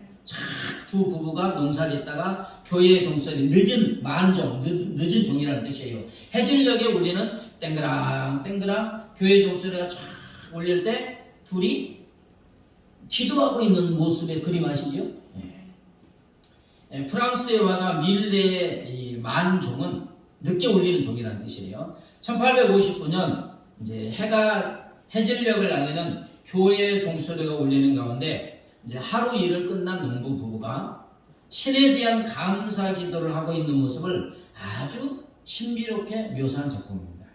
두 부부가 농사 짓다가 교회의 종소리 늦은 만종, 늦은 종이라는 뜻이에요. 해질녘에 울리는 땡그랑 땡그랑 교회 종소리가 쫙 울릴 때 둘이 기도하고 있는 모습의 그림 아시죠? 프랑스의 화가 밀레의 이 만종은 늦게 울리는 종이라는 뜻이에요. 1859년 이제 해가 해질녘을 알리는 교회의 종소리가 울리는 가운데 이제 하루 일을 끝난 농부 부부가 신에 대한 감사 기도를 하고 있는 모습을 아주 신비롭게 묘사한 작품입니다.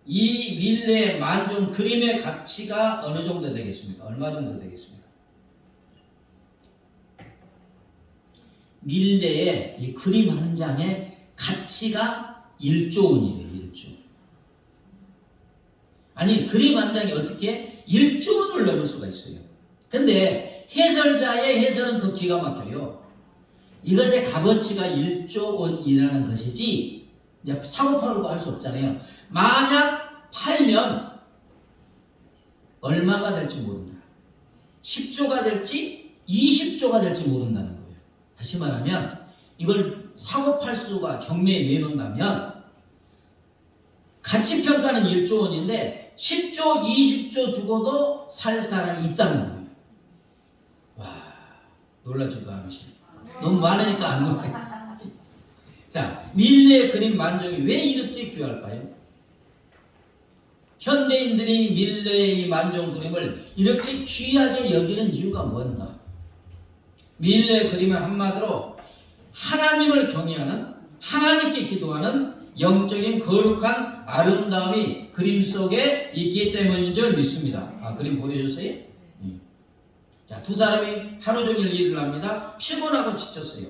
이 밀레의 만종 그림의 가치가 어느 정도 되겠습니까? 얼마 정도 되겠습니까? 밀레의 이 그림 한 장의 가치가 1조 원이래요. 1조. 아니 그림 한 장이 어떻게 1조 원을 넘을 수가 있어요. 근데 해설자의 해설은 더 기가 막혀요. 이것의 값어치가 1조 원이라는 것이지 이제 사고 팔고 할 수 없잖아요. 만약 팔면 얼마가 될지 모른다. 10조가 될지 20조가 될지 모른다는 거예요. 다시 말하면 이걸 사고 팔수가 경매에 내놓는다면 가치평가는 1조 원인데 10조, 20조 주고도 살 사람이 있다는 거예요. 와, 놀라지도 않으시네. 너무 많으니까 안 놀라요. 자, 밀레의 그림 만종이 왜 이렇게 귀할까요? 현대인들이 밀레의 만종 그림을 이렇게 귀하게 여기는 이유가 뭔가? 밀레의 그림은 한마디로 하나님을 경외하는, 하나님께 기도하는 영적인 거룩한 아름다움이 그림 속에 있기 때문인 줄 믿습니다. 그림 보여주세요. 자, 두 사람이 하루 종일 일을 합니다. 피곤하고 지쳤어요.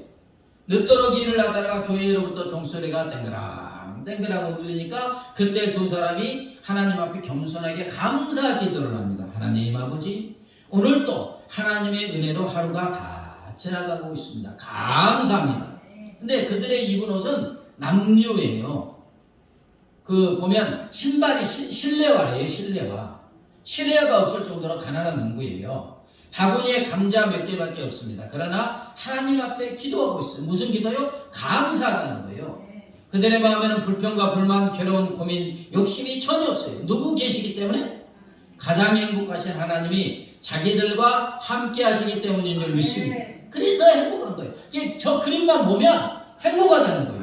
늦도록 일을 하다가 교회로부터 종소리가 땡그랑 땡그랑 울리니까 그때 두 사람이 하나님 앞에 겸손하게 감사 기도를 합니다. 하나님 아버지, 오늘도 하나님의 은혜로 하루가 다 지나가고 있습니다. 감사합니다. 근데 그들의 입은 옷은 남류예요. 그 보면 신발이 실내화래요. 실내화가 없을 정도로 가난한 농부예요. 바구니에 감자 몇 개밖에 없습니다. 그러나 하나님 앞에 기도하고 있어요. 무슨 기도요? 감사하다는 거예요. 그들의 마음에는 불평과 불만, 괴로운 고민, 욕심이 전혀 없어요. 누구 계시기 때문에? 가장 행복하신 하나님이 자기들과 함께 하시기 때문인 줄 믿습니다. 그래서 행복한 거예요. 저 그림만 보면 행복하다는 거예요.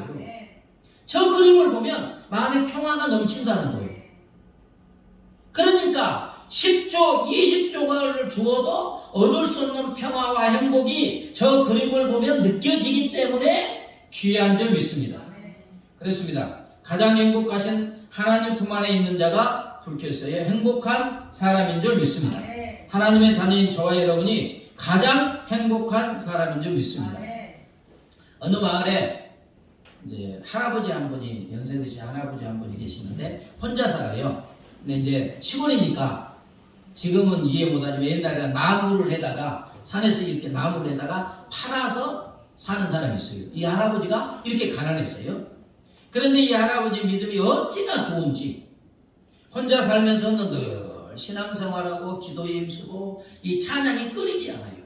저 그림을 보면 마음의 평화가 넘친다는 거예요. 그러니까 10조, 20조를 주어도 얻을 수 없는 평화와 행복이 저 그림을 보면 느껴지기 때문에 귀한 줄 믿습니다. 그렇습니다. 가장 행복하신 하나님 품 안에 있는 자가 불쾌서의 행복한 사람인 줄 믿습니다. 하나님의 자녀인 저와 여러분이 가장 행복한 사람인 줄 믿습니다. 어느 마을에 이제 할아버지 한 분이, 연세 드신 할아버지 한 분이 계시는데 혼자 살아요. 근데 이제 시골이니까 지금은 이해 못하지만 옛날에는 나무를 해다가 산에서 이렇게 나무를 해다가 팔아서 사는 사람이 있어요. 이 할아버지가 이렇게 가난했어요. 그런데 이 할아버지 믿음이 어찌나 좋은지 혼자 살면서는 늘 신앙생활하고 기도에 힘쓰고 이 찬양이 끊이지 않아요.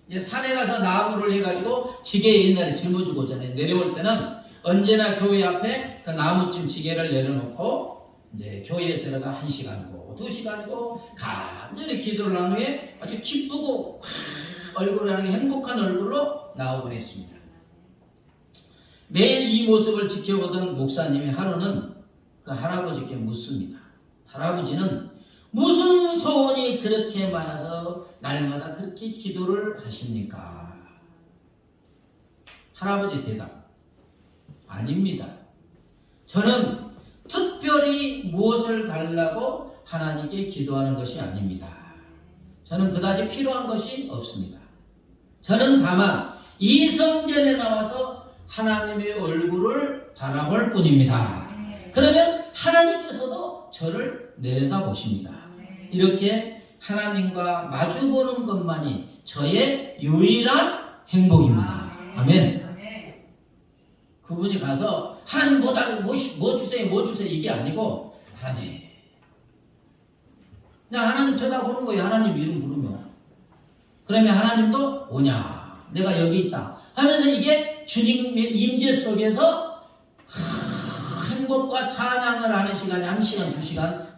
이제 산에 가서 나무를 해가지고 지게에 옛날에 짊어지고잖아요. 내려올 때는 언제나 교회 앞에 그 나무찜 지게를 내려놓고 이제 교회에 들어가 1시간이고 2시간이고 간절히 기도를 한 후에 아주 기쁘고 얼굴을 하는 행복한 얼굴로 나오곤 했습니다. 매일 이 모습을 지켜보던 목사님이 하루는 그 할아버지께 묻습니다. 할아버지는 무슨 소원이 그렇게 많아서 날마다 그렇게 기도를 하십니까? 할아버지 대답. 아닙니다. 저는 특별히 무엇을 달라고 하나님께 기도하는 것이 아닙니다. 저는 그다지 필요한 것이 없습니다. 저는 다만 이 성전에 나와서 하나님의 얼굴을 바라볼 뿐입니다. 그러면 하나님께서도 저를 내려다보십니다. 이렇게 하나님과 마주보는 것만이 저의 유일한 행복입니다. 아멘. 그분이 가서 하나님 뭐 주세요 이게 아니고 하나님 그냥 하나님 쳐다보는 거예요. 하나님 이름 부르면 그러면 하나님도 오냐 내가 여기 있다 하면서 이게 주님의 임재 속에서 행복과 찬양을 하는 시간이 1시간 2시간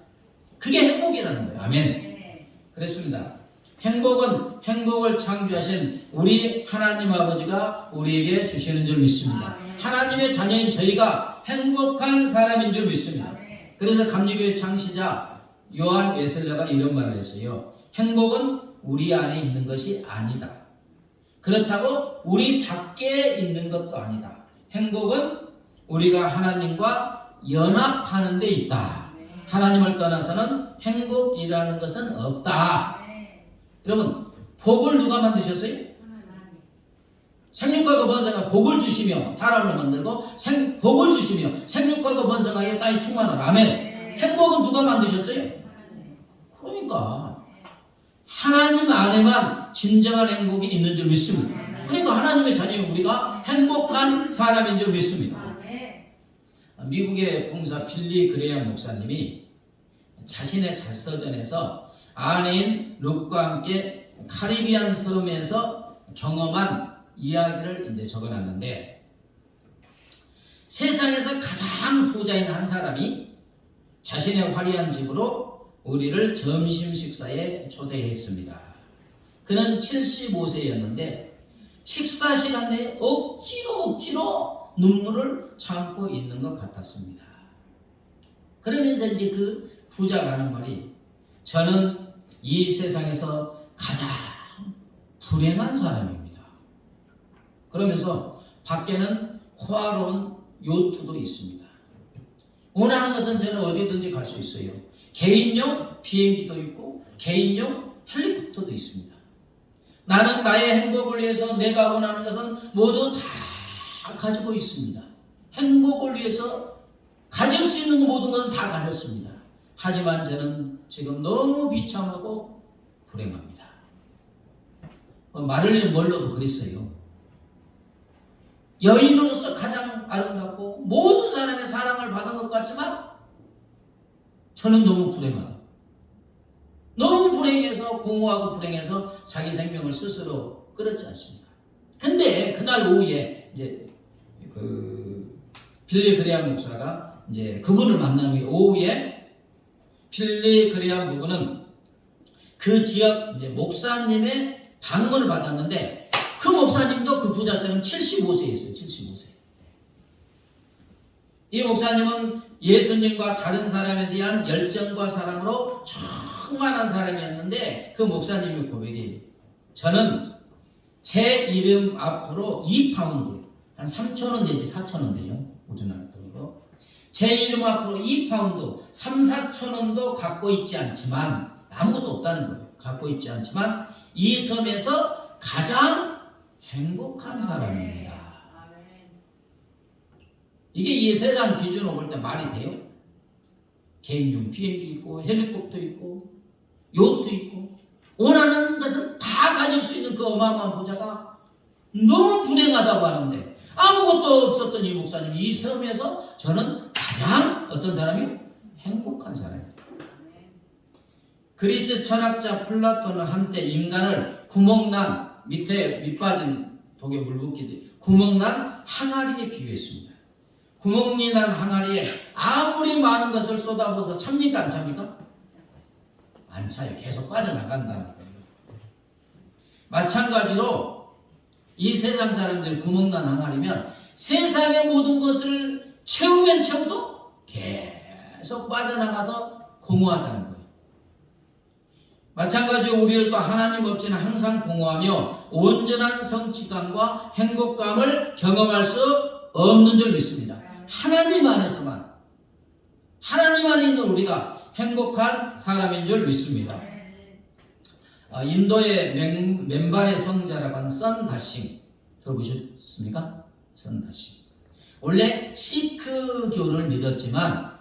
그게 행복이라는 거예요. 아멘. 그렇습니다. 행복을 창조하신 우리 하나님 아버지가 우리에게 주시는 줄 믿습니다. 하나님의 자녀인 저희가 행복한 사람인 줄 믿습니다. 그래서 감리교회 창시자 요한 웨슬레가 이런 말을 했어요. 행복은 우리 안에 있는 것이 아니다. 그렇다고 우리 밖에 있는 것도 아니다. 행복은 우리가 하나님과 연합하는 데 있다. 하나님을 떠나서는 행복이라는 것은 없다. 여러분, 복을 누가 만드셨어요? 생육하고 번성하게 복을 주시며 사람을 만들고 복을 주시며 생육하고 번성하게 땅이 충만하라. 아멘. 행복은 누가 만드셨어요? 그러니까 하나님 안에만 진정한 행복이 있는 줄 믿습니다. 그러니까 하나님의 자녀인 우리가 행복한 사람인 줄 믿습니다. 미국의 풍사 빌리 그레이엄 목사님이 자신의 자서전에서 아내인 룻과 함께 카리비안 섬에서 경험한 이야기를 이제 적어놨는데 세상에서 가장 부자인 한 사람이 자신의 화려한 집으로 우리를 점심 식사에 초대했습니다. 그는 75세였는데 식사 시간 내에 억지로 눈물을 참고 있는 것 같았습니다. 그러면서 이제 그 부자가 하는 말이 저는 이 세상에서 가장 불행한 사람입니다. 그러면서 밖에는 호화로운 요트도 있습니다. 원하는 것은 저는 어디든지 갈 수 있어요. 개인용 비행기도 있고 개인용 헬리콥터도 있습니다. 나는 나의 행복을 위해서 내가 원하는 것은 모두 다 가지고 있습니다. 행복을 위해서 가질 수 있는 모든 것은 다 가졌습니다. 하지만 저는 지금 너무 비참하고 불행합니다. 마를린 먼로도 그랬어요. 여인으로서 가장 아름답고 모든 사람의 사랑을 받은 것 같지만 저는 너무 불행하다. 너무 불행해서 공허하고 불행해서 자기 생명을 스스로 끊었지 않습니까? 근데 그날 오후에 이제 그 빌리 그레이엄 목사가 이제 그분을 만난 후에 오후에 빌리 그레이엄 부부는 그 지역 이제 목사님의 방문을 받았는데 그 목사님도 그 부자처럼 75세였어요. 75세. 이 목사님은 예수님과 다른 사람에 대한 열정과 사랑으로 충만한 사람이었는데 그 목사님의 고백이 저는 제 이름 앞으로 2파운드 한 3,000원 내지 4,000원 돼요. 우리나라 돈으로. 제 이름 앞으로 2파운드 3, 4,000원도 갖고 있지 않지만 아무것도 없다는 거예요. 갖고 있지 않지만 이 섬에서 가장 행복한 사람입니다. 이게 이 세상 기준으로 볼 때 말이 돼요? 개인용 비행기 있고 헬리콥터 있고 요트도 있고 원하는 것은 다 가질 수 있는 그 어마어마한 부자가 너무 불행하다고 하는데 아무것도 없었던 이 목사님, 이 섬에서 저는 가장 어떤 사람이 행복한 사람입니다. 그리스 철학자 플라톤은 한때 인간을 구멍난 밑에 밑빠진 독에 물 붓기듯 구멍난 항아리에 비유했습니다. 구멍이 난 항아리에 아무리 많은 것을 쏟아부어서 찹니까 안 찹니까? 안 차요. 계속 빠져나간다는 거예요. 마찬가지로 이 세상 사람들이 구멍난 항아리면 세상의 모든 것을 채우면 채워도 계속 빠져나가서 공허하다는 거예요. 마찬가지로 우리를 또 하나님 없이는 항상 공허하며 온전한 성취감과 행복감을 경험할 수 없는 줄 믿습니다. 하나님 안에서만, 하나님 안에 있는 우리가 행복한 사람인 줄 믿습니다. 인도의 맨발의 성자라고 하는 선다싱 들어보셨습니까? 선다싱. 원래 시크교를 믿었지만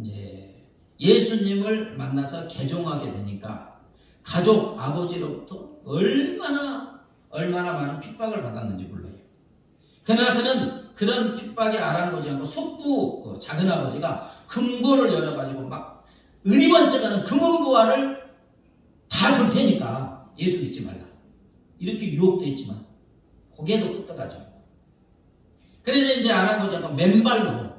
이제 예수님을 만나서 개종하게 되니까 가족 아버지로부터 얼마나 많은 핍박을 받았는지 몰라요. 그러나 그는 그런 핍박에 아랑거지 않고 숙부 그 작은 아버지가 금고를 열어가지고 막 은이번쩍하는 금은보화를 다 줄 테니까 예수 믿지 말라. 이렇게 유혹도 있지만 고개도 끄떡하지 않고. 그래서 이제 아랑거지 않고 맨발로,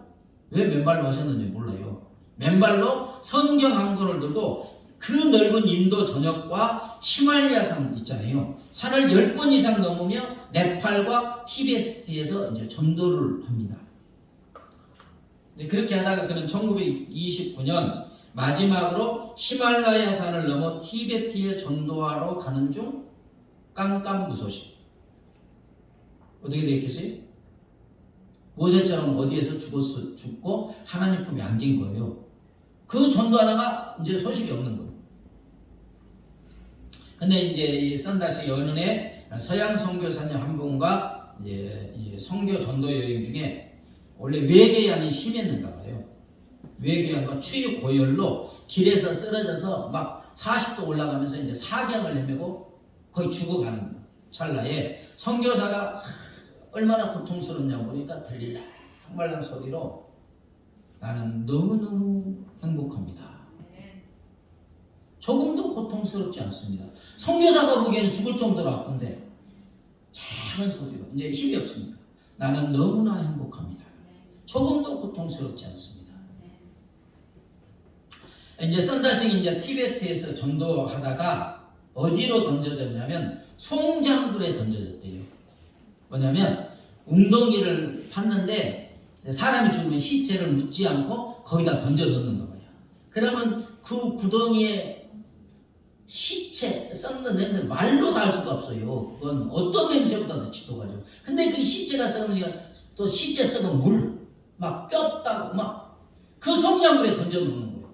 왜 맨발로 하셨는지 몰라요. 맨발로 성경 한 권을 들고 그 넓은 인도 전역과 히말라야산 있잖아요. 산을 10번 이상 넘으며 네팔과 티베트에서 이제 전도를 합니다. 그렇게 하다가 그는 1929년 마지막으로 히말라야산을 넘어 티베트에 전도하러 가는 중 깜깜무소식. 어떻게 되겠어요? 모세처럼 어디에서 죽고 하나님 품에 안긴 거예요. 그 전도하다가 이제 소식이 없는 거예요. 근데 이제 이 선다시 연은의 서양 선교사님 한 분과 이제 이 선교 전도 여행 중에 원래 외계양이 심했는가 봐요. 외계양과 추위 고열로 길에서 쓰러져서 막 40도 올라가면서 이제 사경을 헤매고 거의 죽어가는 찰나에 선교사가 얼마나 고통스럽냐고 보니까 들릴랑 말랑 소리로 나는 너무너무 행복합니다. 조금도 고통스럽지 않습니다. 선교사가 보기에는 죽을 정도로 아픈데 작은 소리로 이제 힘이 없으니까 나는 너무나 행복합니다. 조금도 고통스럽지 않습니다. 이제 선다싱이 이제 티베트에서 전도하다가 어디로 던져졌냐면 송장굴에 던져졌대요. 뭐냐면 웅덩이를 팠는데 사람이 죽으면 시체를 묻지 않고 거기다 던져 넣는 거예요. 그러면 그 구덩이에 시체 썩는 냄새 말로 다 알 수가 없어요. 그건 어떤 냄새보다도 지독하죠. 근데 그 시체가 썩으면 또 시체 썩은 물 막 뼈 따고 막 그 송장굴에 던져 놓는 거예요.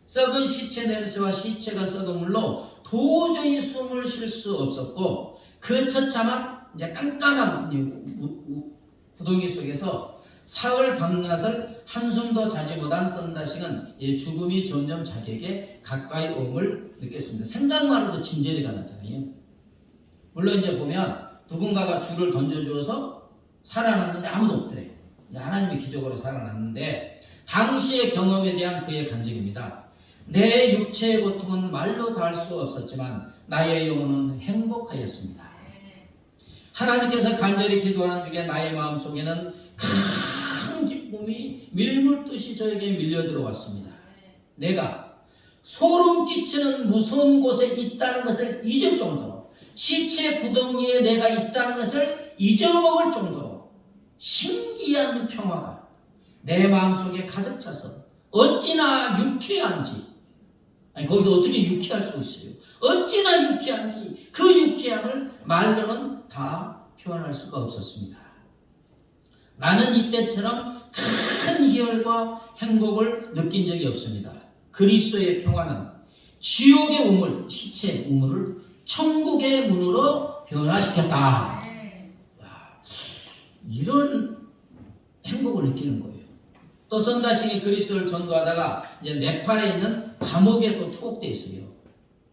썩은 시체 냄새와 시체가 썩은 물로 도저히 숨을 쉴 수 없었고 그 처참한 이제 깜깜한 구덩이 속에서 사흘 밤낮을 한숨도 자지 못한 선다싱은 죽음이 점점 자기에게 가까이 옴을 느꼈습니다. 생각만으로도 진저리가 나잖아요. 물론 이제 보면 누군가가 줄을 던져주어서 살아났는데 아무도 없더래요. 하나님의 기적으로 살아났는데 당시의 경험에 대한 그의 간증입니다. 내 육체의 고통은 말로 다 할 수 없었지만 나의 영혼은 행복하였습니다. 하나님께서 간절히 기도하는 중에 나의 마음속에는 큰 기쁨이 밀물듯이 저에게 밀려들어왔습니다. 내가 소름 끼치는 무서운 곳에 있다는 것을 잊을 정도로 시체 구덩이에 내가 있다는 것을 잊어먹을 정도로 신기한 평화가 내 마음속에 가득 차서 어찌나 유쾌한지, 아니 거기서 어떻게 유쾌할 수 있어요? 어찌나 유쾌한지 그 유쾌함을 말로는 다 표현할 수가 없었습니다. 나는 이때처럼 큰 희열과 행복을 느낀 적이 없습니다. 그리스도의 평화는 지옥의 우물, 시체의 우물을 천국의 문으로 변화시켰다. 와, 이런 행복을 느끼는 거예요. 또 썬다싱이 그리스도를 전도하다가 이제 네팔에 있는 감옥에 또 투옥돼 있어요.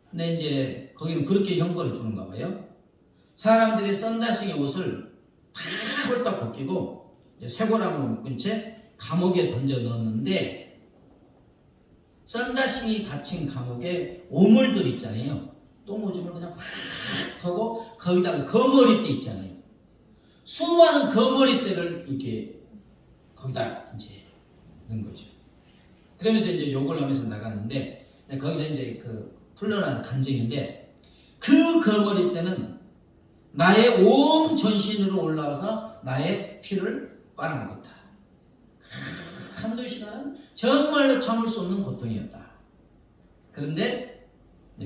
근데 이제 거기는 그렇게 형벌을 주는가 봐요. 사람들이 썬다싱의 옷을 홀딱 벗기고 이제 쇠고랑으로 묶은 채 감옥에 던져 넣었는데, 썬다싱이 갇힌 감옥에 오물들 있잖아요. 똥오줌을 그냥 확 하고 거기다가 거머리대 있잖아요. 수많은 거머리대를 이렇게 거기다 이제 넣은 거죠. 그러면서 이제 욕을 하면서 나갔는데, 거기서 이제 그 풀려나는 간증인데, 그 거머리대는 나의 온 전신으로 올라와서 나의 피를 빨아먹었다. 한두 시간은 정말로 참을 수 없는 고통이었다. 그런데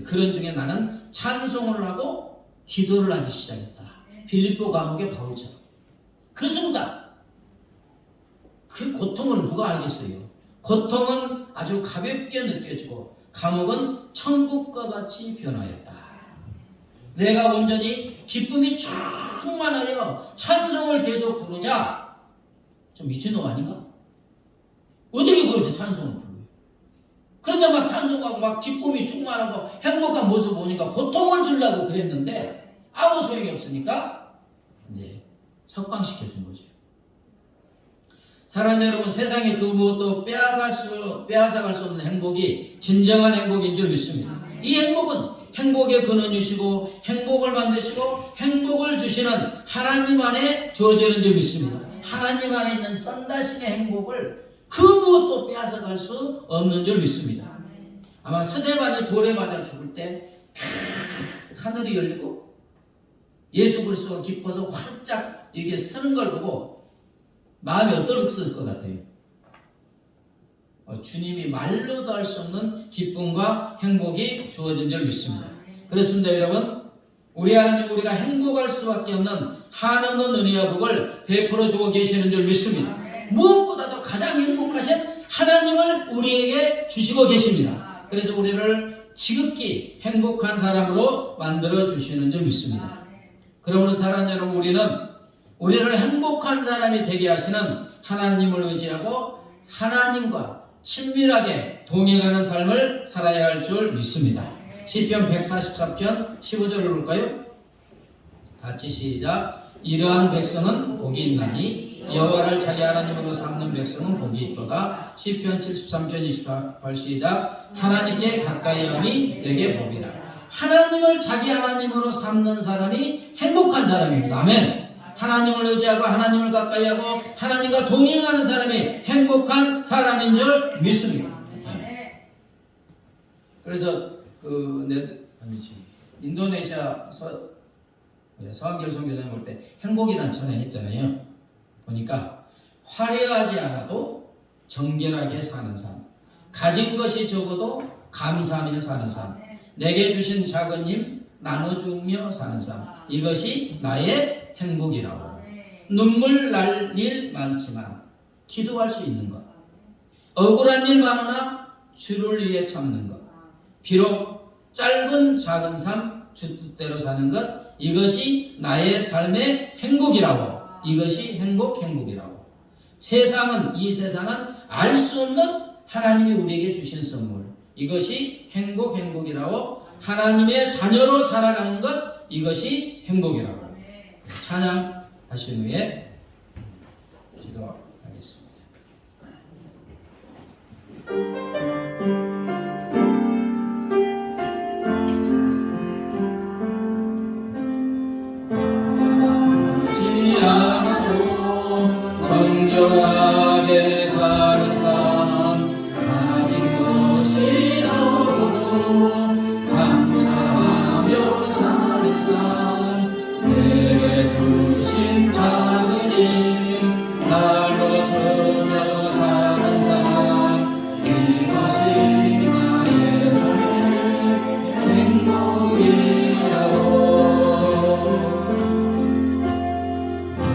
그런 중에 나는 찬송을 하고 기도를 하기 시작했다. 빌립보 감옥의 바울처럼. 그 순간 그 고통을 누가 알겠어요? 고통은 아주 가볍게 느껴지고 감옥은 천국과 같이 변화했다. 내가 온전히 기쁨이 충만하여 찬송을 계속 부르자. 좀 미친놈 아닌가? 어떻게 그렇게 찬송을 불러요? 그런데 막 찬송하고 막 기쁨이 충만하고 행복한 모습 보니까 고통을 주려고 그랬는데 아무 소용이 없으니까 이제 석방시켜준 거죠. 사랑하는 여러분, 세상에 그 무엇도 빼앗아갈 수 없는 행복이 진정한 행복인 줄 믿습니다. 이 행복은 행복의 근원이시고 행복을 만드시고 행복을 주시는 하나님 안에 주어지는 줄 믿습니다. 하나님 안에 있는 썬다싱의 행복을 그 무엇도 빼앗아갈 수 없는 줄 믿습니다. 아마 스데반이 돌에 맞아 죽을 때 하늘이 열리고 예수 그리스도가 기뻐서 활짝 이게 서는 걸 보고 마음이 어떨었을 것 같아요? 주님이 말로도 할 수 없는 기쁨과 행복이 주어진 줄 믿습니다. 그렇습니다, 여러분. 우리 하나님, 우리가 행복할 수밖에 없는 한없는 은혜와 복을 베풀어 주고 계시는 줄 믿습니다. 무엇보다도 가장 행복하신 하나님을 우리에게 주시고 계십니다. 그래서 우리를 지극히 행복한 사람으로 만들어 주시는 줄 믿습니다. 그러므로 사랑하는 여러분, 우리를 행복한 사람이 되게 하시는 하나님을 의지하고 하나님과 친밀하게 동행하는 삶을 살아야 할 줄 믿습니다. 시편 144편 15절을 볼까요? 같이 시작. 이러한 백성은 복이 있나니 여호와를 자기 하나님으로 삼는 백성은 복이 있도다. 시편 73편 28 시작. 하나님께 가까이 함이 내게 복이다. 하나님을 자기 하나님으로 삼는 사람이 행복한 사람입니다. 아멘. 하나님을 의지하고 하나님을 가까이 하고 하나님과 동행하는 사람이 행복한 사람인 줄 믿습니다. 그래서 인도네시아 서한결 선교사님 볼 때 행복이라는 찬양 했잖아요. 보니까 화려하지 않아도 정결하게 사는 삶, 가진 것이 적어도 감사하며 사는 삶, 내게 주신 작은 힘 나눠주며 사는 삶, 이것이 나의 행복이라고. 눈물 날 일 많지만 기도할 수 있는 것, 억울한 일 많으나 주를 위해 참는 것, 비록 짧은 작은 삶 주 뜻대로 사는 것, 이것이 나의 삶의 행복이라고. 이것이 행복이라고. 이 세상은 알 수 없는 하나님이 우리에게 주신 선물, 이것이 행복이라고. 하나님의 자녀로 살아가는 것, 이것이 행복이라고. 찬양하신 후에 기도하겠습니다. 정결하게 사는 삶, 가진 것이 적어도 감사하며 사는 삶, 내게 주신 작은 힘 나눠주며 사는 삶, 이것이 나의 삶의 행복이라고.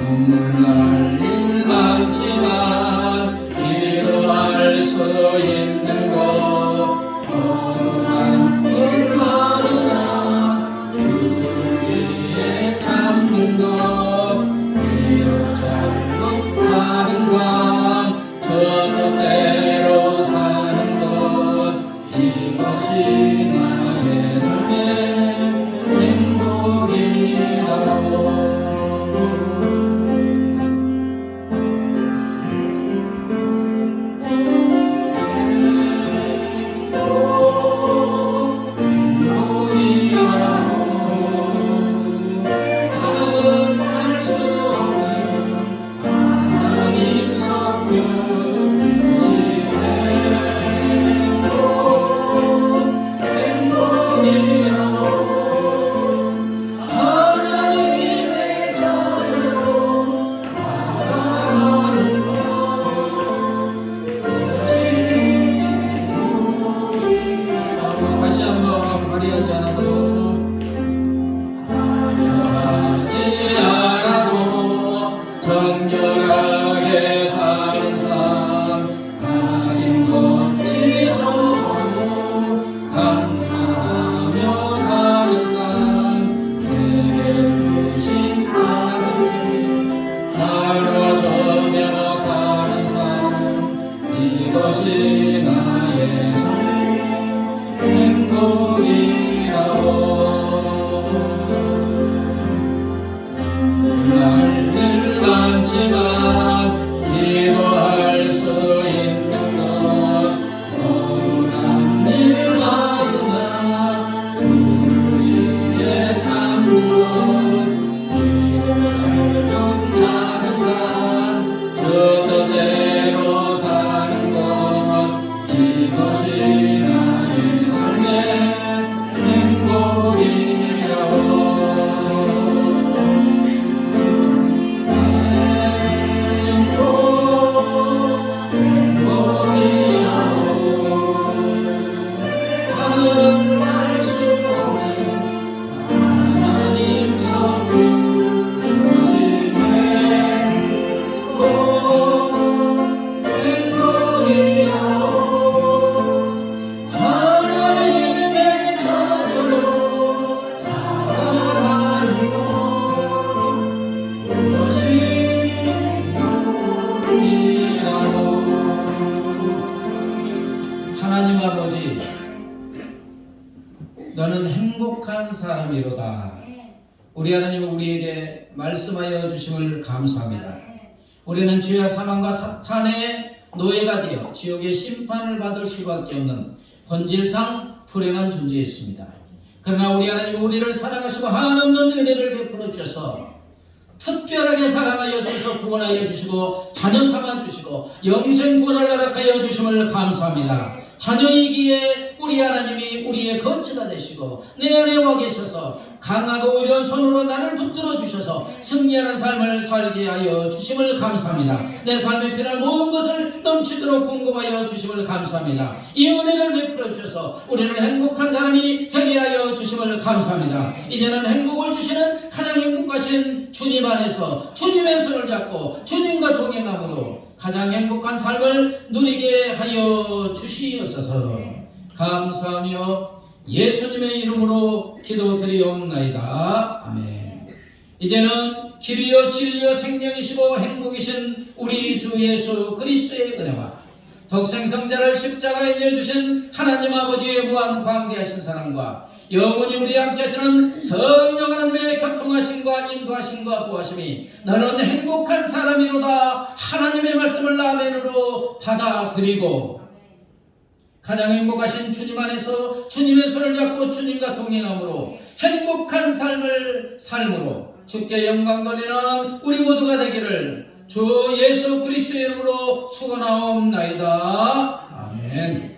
눈물 날 일 많지만 기도할 수 있는 것, 거룩한 일 많으나 주를 위해 참는 것, 비록 짧은 작은 삶, 저 이것이 나의 삶 행복이라오. 날들 많지만 기도할 수 있는 것 거룩한 일 하구나. 주 위에 참는 것 이곳 작은 산 저 뜻대로 사는 것 이것이 나의 삶의 행복이라오. 하나님 아버지, 너는 행복한 사람이로다. 우리 하나님은 우리에게 말씀하여 주심을 감사합니다. 우리는 죄와 사망과 사탄의 노예가 되어 지옥의 심판을 받을 수밖에 없는 본질상 불행한 존재였습니다. 그러나 우리 하나님은 우리를 사랑하시고 한없는 은혜를 베풀어 주셔서 특별하게 사랑하여 주셔서 구원하여 주시고 자녀 삼아 주시고 영생 구원을 허락하여 주심을 감사합니다. 자녀이기에 우리 하나님이 우리의 거처가 되시고 내 안에 와 계셔서 강하고 의로운 손으로 나를 붙들어 주셔서 승리하는 삶을 살게 하여 주심을 감사합니다. 내 삶에 필요한 모든 것을 넘치도록 공급하여 주심을 감사합니다. 이 은혜를 베풀어 주셔서 우리를 행복한 사람이 되게 하여 주심을 감사합니다. 이제는 행복을 주시는 가장 행복하신 주님 안에서 주님의 손을 잡고 주님과 동행함으로 가장 행복한 삶을 누리게 하여 주시옵소서. 감사하며 예수님의 이름으로 기도드리옵나이다. 아멘. 이제는 길이요 진리요 생명이시고 행복이신 우리 주 예수 그리스도의 은혜와 독생성자를 십자가에 내주신 하나님 아버지의 무한 광대하신 사랑과 영원히 우리 함께 하시는 성령 하나님의 교통하심과 인도하심과 보하심이 너는 행복한 사람이로다 하나님의 말씀을 아멘으로 받아들이고 가장 행복하신 주님 안에서 주님의 손을 잡고 주님과 동행함으로 행복한 삶을 삶으로 주께 영광 돌리는 우리 모두가 되기를 주 예수 그리스도의 이름으로 축원하옵나이다. 아멘.